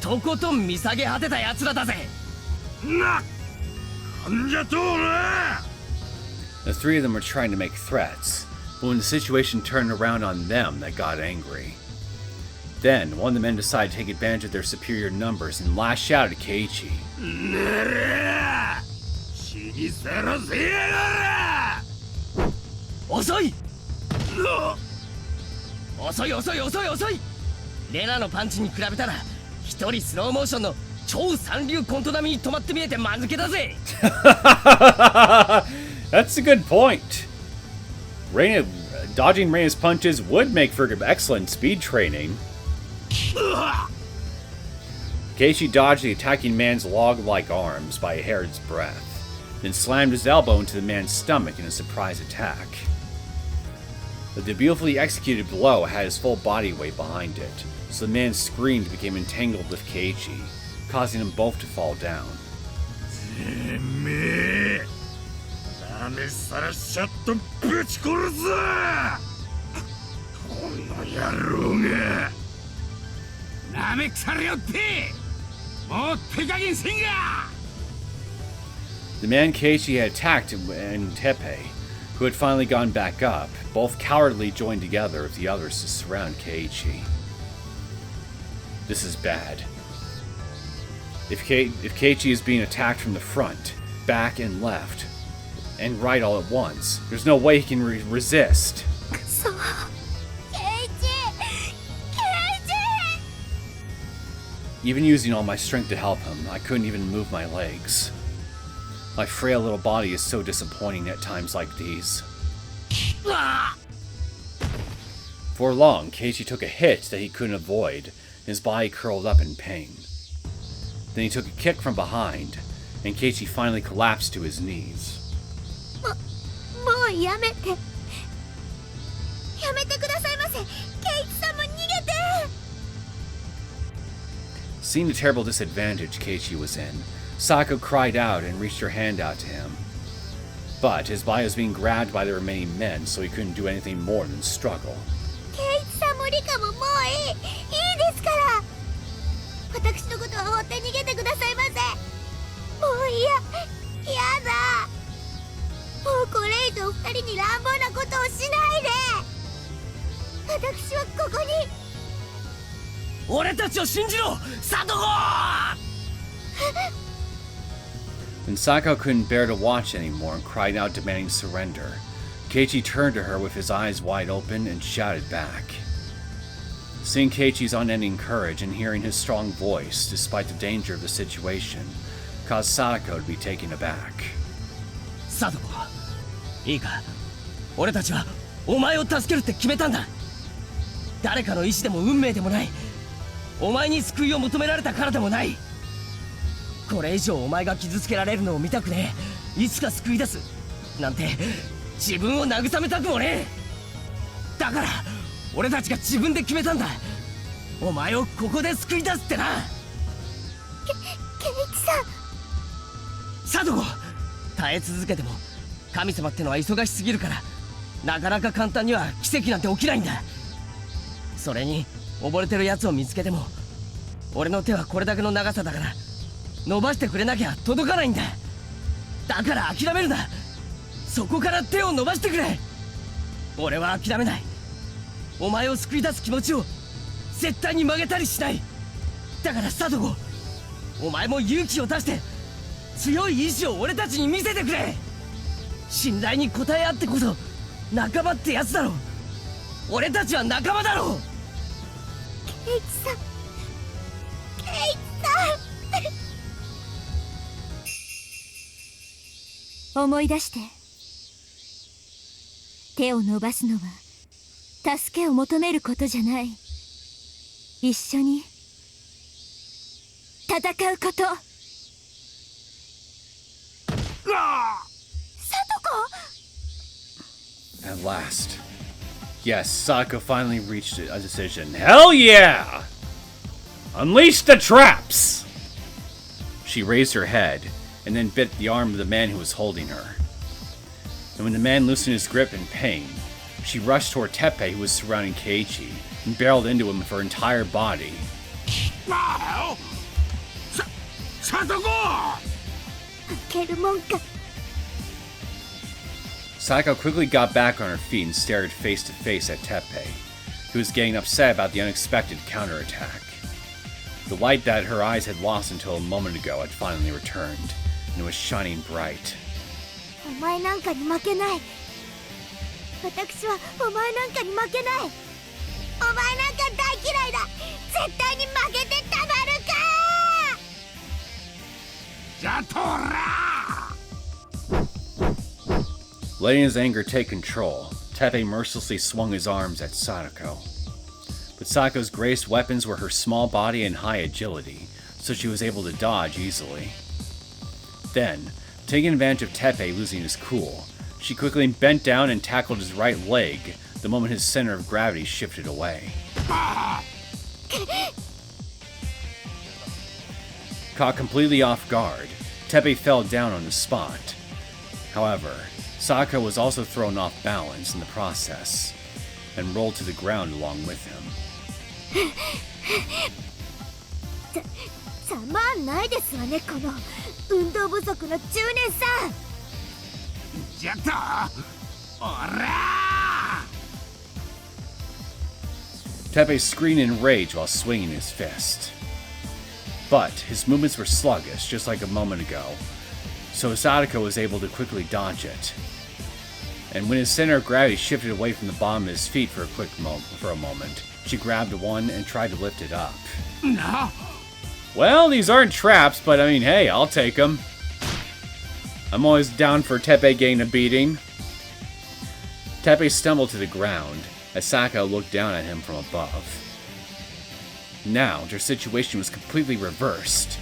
とことん見下げ果てた奴らだぜ。なんじゃとおら。 The three of them were trying to make threats, but when the situation turned around on them, they got angry. Then, one of the men decided to take advantage of their superior numbers and lash out at Keiichi. 遅い！遅い遅い遅い遅い！レナのパンチに比べたら一人スローモーションの超三流コント並みに止まって見えて間抜けだぜ。 That's a good point. Dodging Reina's punches would make for excellent speed training. Keiichi dodged the attacking man's log-like arms by a hair's breadth, then slammed his elbow into the man's stomach in a surprise attack. But the beautifully executed blow had his full body weight behind it, so the man's screams became entangled with Keiichi, causing them both to fall down. The man Keiichi had attacked in Teppei, who had finally gone back up, both cowardly joined together with the others to surround Keiichi. This is bad. If Keiichi is being attacked from the front, back, and left, and right all at once, there's no way he can resist. Even using all my strength to help him, I couldn't even move my legs. My frail little body is so disappointing at times like these. For long, Keiichi took a hit that he couldn't avoid, and his body curled up in pain. Then he took a kick from behind, and Keiichi finally collapsed to his knees. Seeing the terrible disadvantage Keiichi was in, Sako cried out and reached her hand out to him. But his body was being grabbed by the remaining men, so he couldn't do anything more than struggle. When Sako couldn't bear to watch anymore and cried out demanding surrender, Keiichi turned to her with his eyes wide open and shouted back. Seeing Keiichi's unending courage and hearing his strong voice despite the danger of the situation caused Sadako to be taken aback. Sadako, いいか、俺たちはお前を助けるって決めたんだ。誰かの意志でも運命でもない。お前に救いを求められたからでもない。これ以上お前が傷つけられるのを見たくねえ。いつか救い出すなんて自分を慰めたくもねえ。だから俺たちが自分で決めたんだ。お前をここで救い出すってな。ケイチさん。サドコ、耐え続けても神様ってのは忙しすぎるからなかなか簡単には奇跡なんて起きないんだ。それに溺れてるやつを見つけても俺の手はこれだけの長さだから伸ばしてくれなきゃ届かないんだ。だから諦めるな。そこから手を伸ばしてくれ。俺は諦めない。お前を救い出す気持ちを絶対に曲げたりしない。だからサドコ、お前も勇気を出して強い意志を俺たちに見せてくれ。信頼に応え合ってこそ仲間ってやつだろ。俺たちは仲間だろ。ケイチさん、ケイチさん。思い出して。手を伸ばすのは助けを求めることじゃない。一緒に戦うこと。At last. Yes, Sako finally reached a decision. Hell yeah! Unleash the traps! She raised her head, and then bit the arm of the man who was holding her. And when the man loosened his grip in pain, she rushed toward Teppei, who was surrounding Keiichi, and barreled into him with her entire body. Sako quickly got back on her feet and stared face to face at Teppei, who was getting upset about the unexpected counterattack. The light that her eyes had lost until a moment ago had finally returned, and it was shining bright. お前なんかに負けない。私はお前なんかに負けない。お前なんか大嫌いだ。絶対に負けてたまるか。じゃとら Letting his anger take control, Teppei mercilessly swung his arms at Sadako. But Sadako's greatest weapons were her small body and high agility, so she was able to dodge easily. Then, taking advantage of Teppei losing his cool, she quickly bent down and tackled his right leg the moment his center of gravity shifted away. Caught completely off guard, Teppei fell down on the spot. However, Sadako was also thrown off balance in the process, and rolled to the ground along with him. ざまあないですわね、この運動不足の中年さん。じゃとおら Teppei screamed in rage while swinging his fist. But his movements were sluggish, just like a moment ago, so Sadako was able to quickly dodge it. And when his center of gravity shifted away from the bottom of his feet for a moment, she grabbed one and tried to lift it up. No. Well, these aren't traps, but I mean, hey, I'll take them. I'm always down for Teppei getting a beating. Teppei stumbled to the ground as Sadako looked down at him from above. Now, their situation was completely reversed.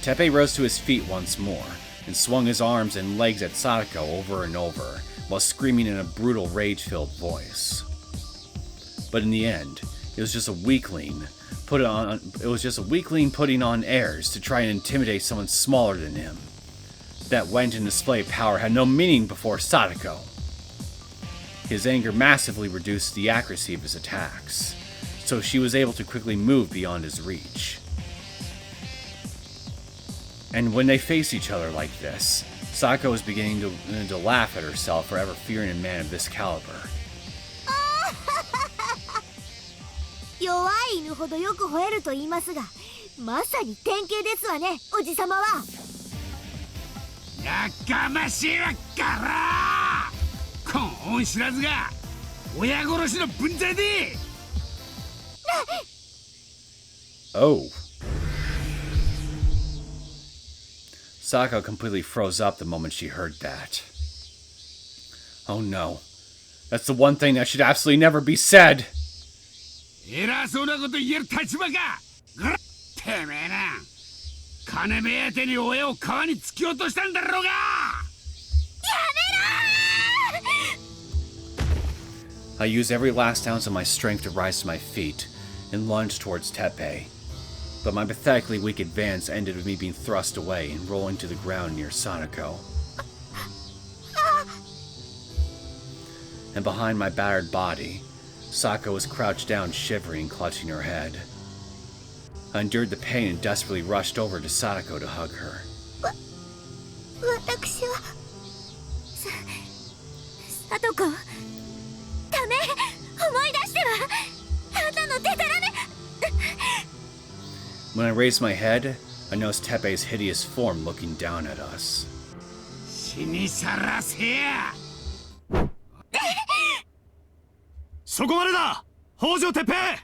Teppei rose to his feet once more and swung his arms and legs at Sadako over and over while screaming in a brutal, rage-filled voice. But in the end, it was just a weakling putting on airs to try and intimidate someone smaller than him. That went and display of power had no meaning before Sadako. His anger massively reduced the accuracy of his attacks, so she was able to quickly move beyond his reach. And when they faced each other like this, Sadako was beginning to laugh at herself for ever fearing a man of this caliber. 弱い犬ほどよく吠えると言いますが、まさに典型ですわね、おじさまは。やかましいわっからこん知らずが親殺しの分際で。Oh. Sadako completely froze up the moment she heard that. Oh no. That's the one thing that should absolutely never be said. 偉そうなこと言える立場か。てめえな、金目当てに親を川に突き落としたんだろうが。やめろー！ I used every last ounce of my strength to rise to my feet and lunged towards Teppei. But my pathetically weak advance ended with me being thrust away and rolling to the ground near Sadako. And behind my battered body, Sadako was crouched down, shivering, clutching her head. I endured the pain and desperately rushed over to Sadako to hug her. 私はさとこダメ、思い出してはあんたのデタラメ。 When I raised my head, I noticed Teppei's hideous form looking down at us. 死にさらせや。そこまでだ、北条鉄平。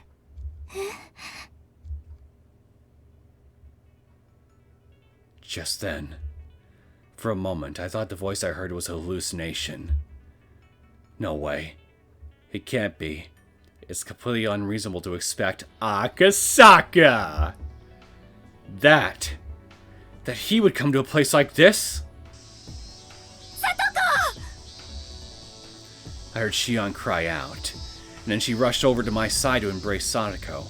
Just then, for a moment, I thought the voice I heard was a hallucination. No way. It can't be. It's completely unreasonable to expect Akasaka! That he would come to a place like this? Satoko! I heard Shion cry out, and then she rushed over to my side to embrace Sadako.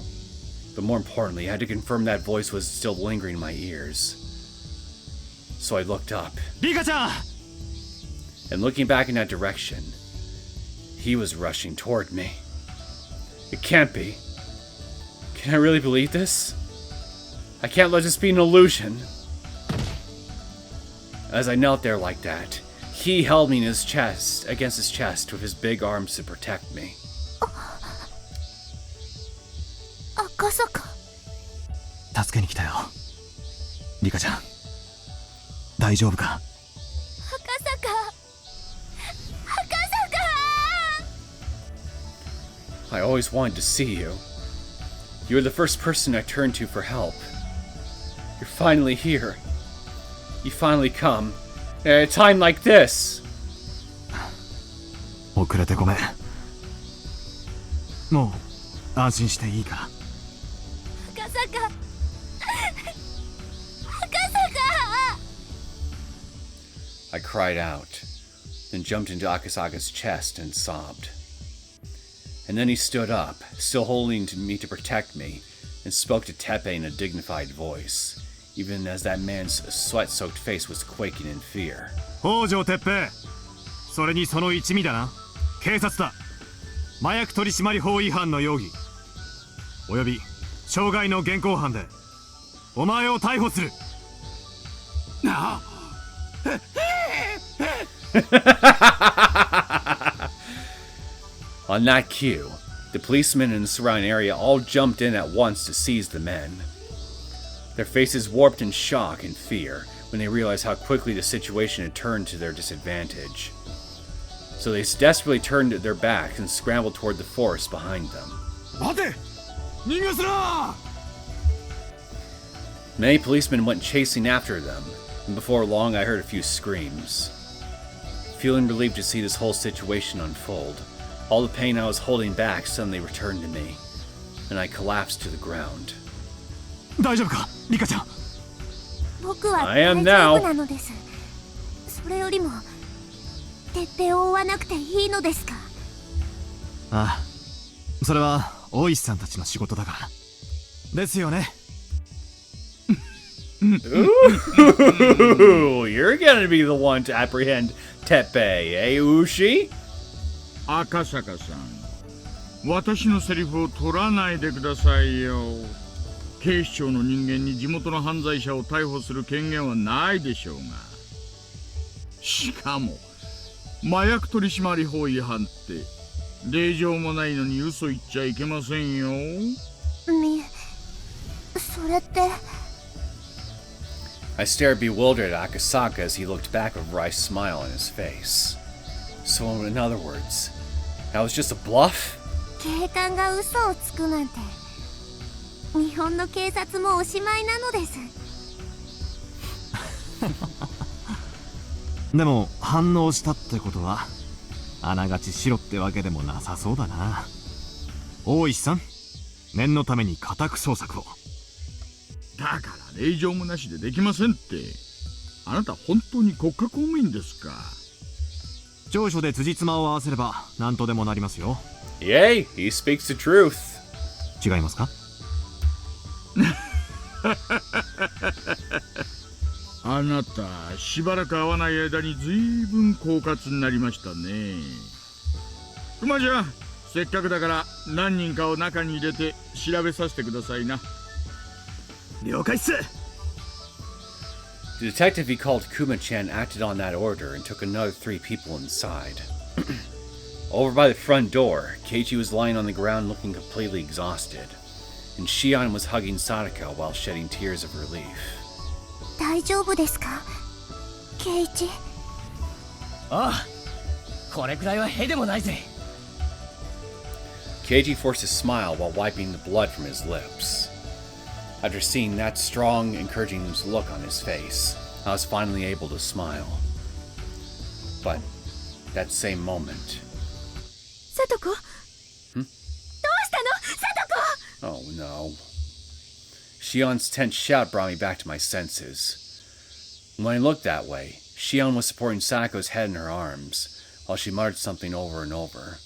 But more importantly, I had to confirm that voice was still lingering in my ears. So I looked up. Rika-chan! And looking back in that direction, he was rushing toward me. It can't be. Can I really believe this? I can't let this be an illusion. As I knelt there like that, he held me in his chest, against his chest with his big arms to protect me. Akasaka. 助けに来たよ。リカちゃん、大丈夫か I always wanted to see you. You were the first person I turned to for help. You're finally here. You finally come. At a time like this. 遅れてごめん。もう安心していいから。赤坂。赤坂。 I cried out, then jumped into Akasaka's chest and sobbed. And then he stood up, still holding to me to protect me, and spoke to Teppei in a dignified voice, even as that man's sweat-soaked face was quaking in fear. 北条哲平、それにその一味だな。警察だ。麻薬取締法違反の容疑、および傷害の現行犯でお前を逮捕する。なあ。On that cue, the policemen in the surrounding area all jumped in at once to seize the men. Their faces warped in shock and fear when they realized how quickly the situation had turned to their disadvantage. So they desperately turned their backs and scrambled toward the forest behind them. Many policemen went chasing after them, and before long I heard a few screams. Feeling relieved to see this whole situation unfold, all the pain I was holding back suddenly returned to me, and I collapsed to the ground. 大丈夫か、リカちゃん。僕は I am 大 now. 丈夫なのです。それよりも、てっぺいを追わなくていいのですか。ああ、それは大石さんたちの仕事だから。ですよね。Ooh, you're gonna be the one to apprehend Teppei, eh, Ooshi? 赤坂さん、私のセリフを取らないでくださいよ。警視庁の人間に地元の犯罪者を逮捕する権限はないでしょうが。しかも麻薬取締法違反って令状もないのに嘘言っちゃいけませんよ。それって。I stared bewildered at Akasaka as he looked back with a wry smile on his face. So, in other words, that was just a bluff? 警官が嘘をつくなんて、日本の警察もおしまいなのです。でも反応したってことはあながち白ってわけでもなさそうだな。大石さん、念のために家宅捜索を。だから令状もなしでできませんって。あなた本当に国家公務員ですか。調書で辻褄を合わせれば何とでもなりますよ。Yay, he speaks the truth. 違いますか。あなたしばらく会わない間にずいぶん狡猾になりましたね。熊ちゃん、せっかくだから何人かを中に入れて調べさせてくださいな。了解っす。 The detective he called Kuma-chan acted on that order and took another 3 people inside. Over by the front door, Keiichi was lying on the ground looking completely exhausted, and Shion was hugging Sadako while shedding tears of relief. 大丈夫ですか、ケイチ。ああ、これくらいはへでもないぜ。Keiichi forced a smile while wiping the blood from his lips. After seeing that strong, encouraging look on his face, I was finally able to smile. But that same moment... サトコ？ Hmm? どうしたの？サトコ！ Oh no. Shion's tense shout brought me back to my senses. When I looked that way, Shion was supporting Sadako's head in her arms, while she muttered something over and over.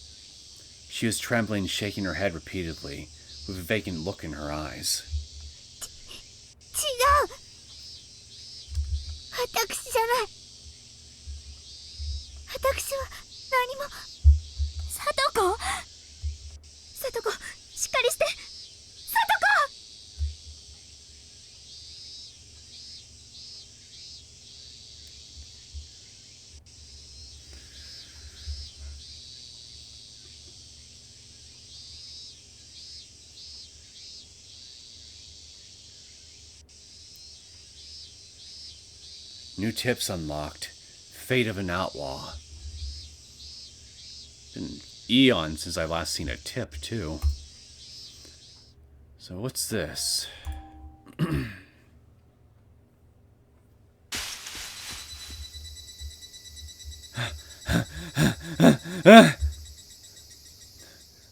She was trembling and shaking her head repeatedly, with a vacant look in her eyes. 違う。私じゃない。私は何も。サトコ？サトコ、しっかりして。サトコ！ New tips unlocked. Fate of an outlaw. Didn't eons since I last seen a tip, too. So what's this? I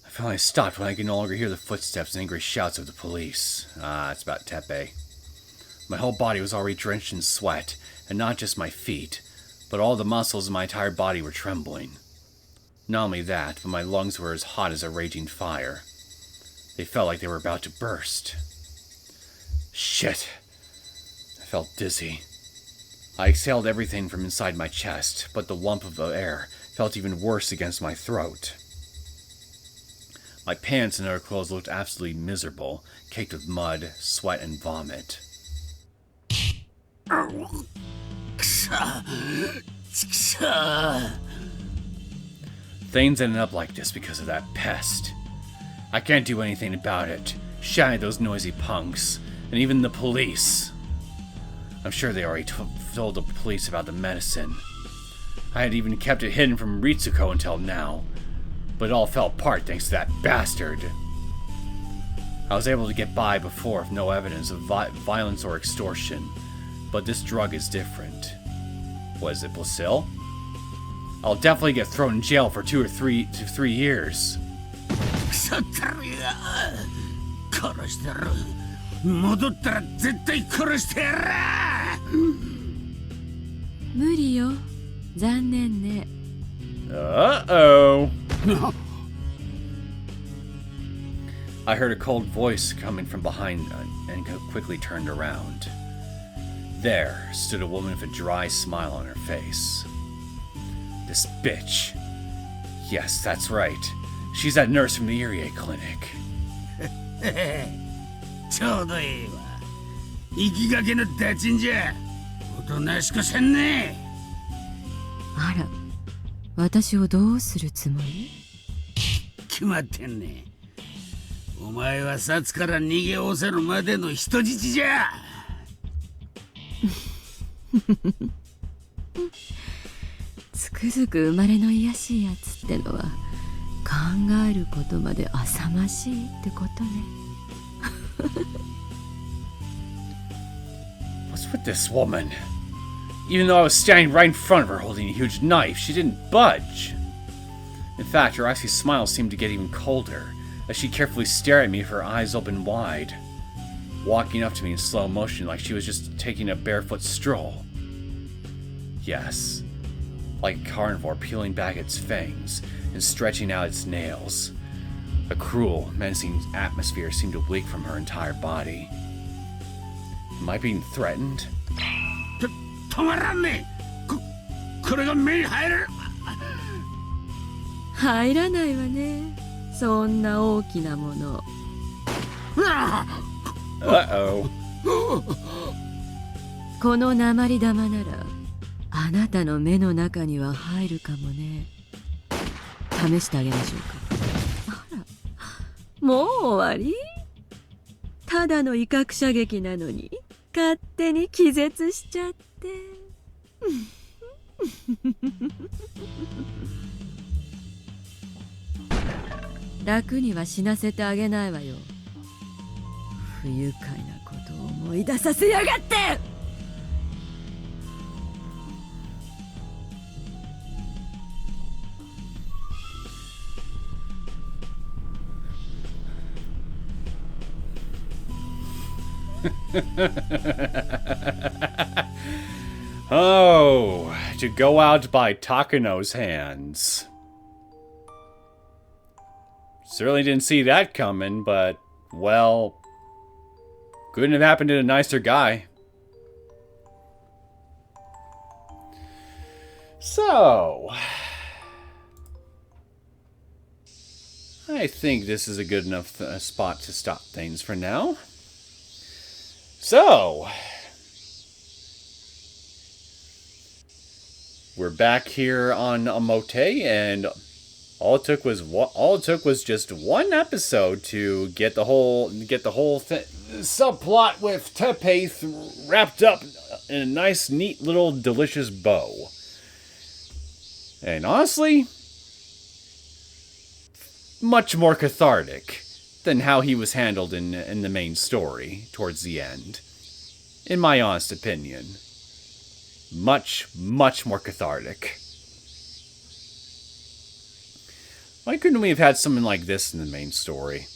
finally stopped when I could no longer hear the footsteps and angry shouts of the police. Ah, it's about Teppei. My whole body was already drenched in sweat, and not just my feet, but all the muscles in my entire body were trembling. Not only that, but my lungs were as hot as a raging fire. They felt like they were about to burst. Shit. I felt dizzy. I exhaled everything from inside my chest, but the lump of air felt even worse against my throat. My pants and other clothes looked absolutely miserable, caked with mud, sweat, and vomit. Things ended up like this because of that pest. I can't do anything about it. Shouting at those noisy punks, and even the police. I'm sure they already told the police about the medicine. I had even kept it hidden from Ritsuko until now, but it all fell apart thanks to that bastard. I was able to get by before with no evidence of violence or extortion, but this drug is different. Was it Placil? I'll definitely get thrown in jail for 2 or 3 years. Uh-oh. I heard a cold voice coming from behind and quickly turned around. There stood a woman with a dry smile on her face. This bitch. Yes, that's right. She's that nurse from the Irie clinic. ちょうどいいわ。行きがけのダチンじゃ。おとなしくせんね。あら、私をどうするつもり？決まってんね。お前は札から逃げおせるまでの人質じゃ。つくづく生まれの卑しいやつってのは考えることまで浅ましいってことね。What's with this woman? Even though I was standing right in front of her holding a huge knife, she didn't budge. In fact, her icy smile seemed to get even colder as she carefully stared at me with her eyes open wide, walking up to me in slow motion like she was just taking a barefoot stroll. Yes, like a carnivore peeling back its fangs and stretching out its nails. A cruel, menacing atmosphere seemed to leak from her entire body. Am I being threatened? 止まらんね。これが目に入る。入らないわね。そんな大きなもの。Uh-oh. この鉛玉ならあなたの目の中には入るかもね。試してあげましょうか。あら、もう終わり？ただの威嚇射撃なのに勝手に気絶しちゃって。楽には死なせてあげないわよ。不愉快なことを思い出させやがって。Oh, to go out by Takano's hands. Certainly didn't see that coming, but, well, couldn't have happened to a nicer guy. So, I think this is a good enough spot to stop things for now. So, we're back here on Omote, and all it took was just one episode to get the whole subplot with Teppei wrapped up in a nice, neat, little, delicious bow. And honestly, much more cathartic than how he was handled in the main story towards the end. In my honest opinion. Much, much more cathartic. Why couldn't we have had something like this in the main story?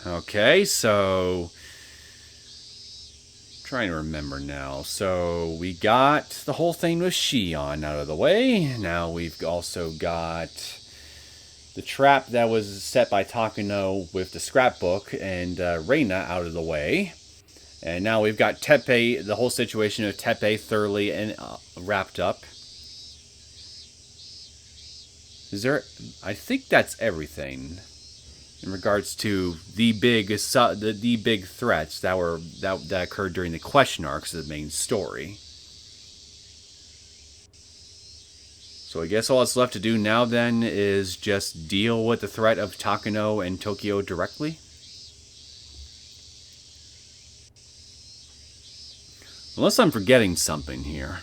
Okay, so... trying to remember now. So we got the whole thing with Shion out of the way. Now we've also got the trap that was set by Takano with the scrapbook and Reina out of the way. And now we've got Teppei, the whole situation of Teppei thoroughly and wrapped up. Is there... I think that's everything in regards to the big threats that occurred during the question arcs of the main story. So I guess all that's left to do now then is just deal with the threat of Takano and Tokyo directly. Unless I'm forgetting something here.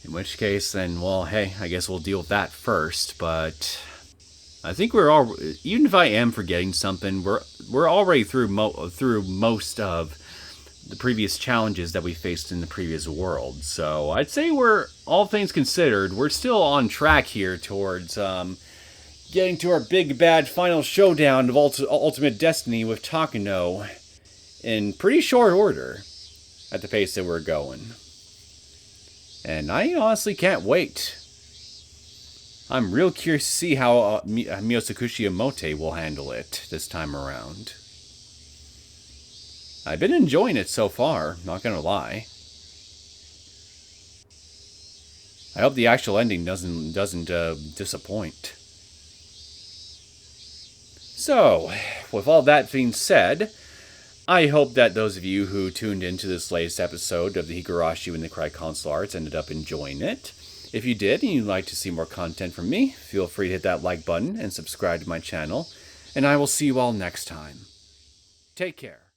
In which case, then, well, hey, I guess we'll deal with that first, but I think we're all, even if I am forgetting something, we're already through most of the previous challenges that we faced in the previous world. So I'd say we're, all things considered, we're still on track here towards getting to our big bad final showdown of Ultimate Destiny with Takano in pretty short order at the pace that we're going. And I honestly can't wait. I'm real curious to see how Miotsukushi Omote will handle it this time around. I've been enjoying it so far, not gonna lie. I hope the actual ending doesn't disappoint. So, with all that being said, I hope that those of you who tuned into this latest episode of the Higurashi and the Cry Console Arts ended up enjoying it. If you did and you'd like to see more content from me, feel free to hit that like button and subscribe to my channel, and I will see you all next time. Take care.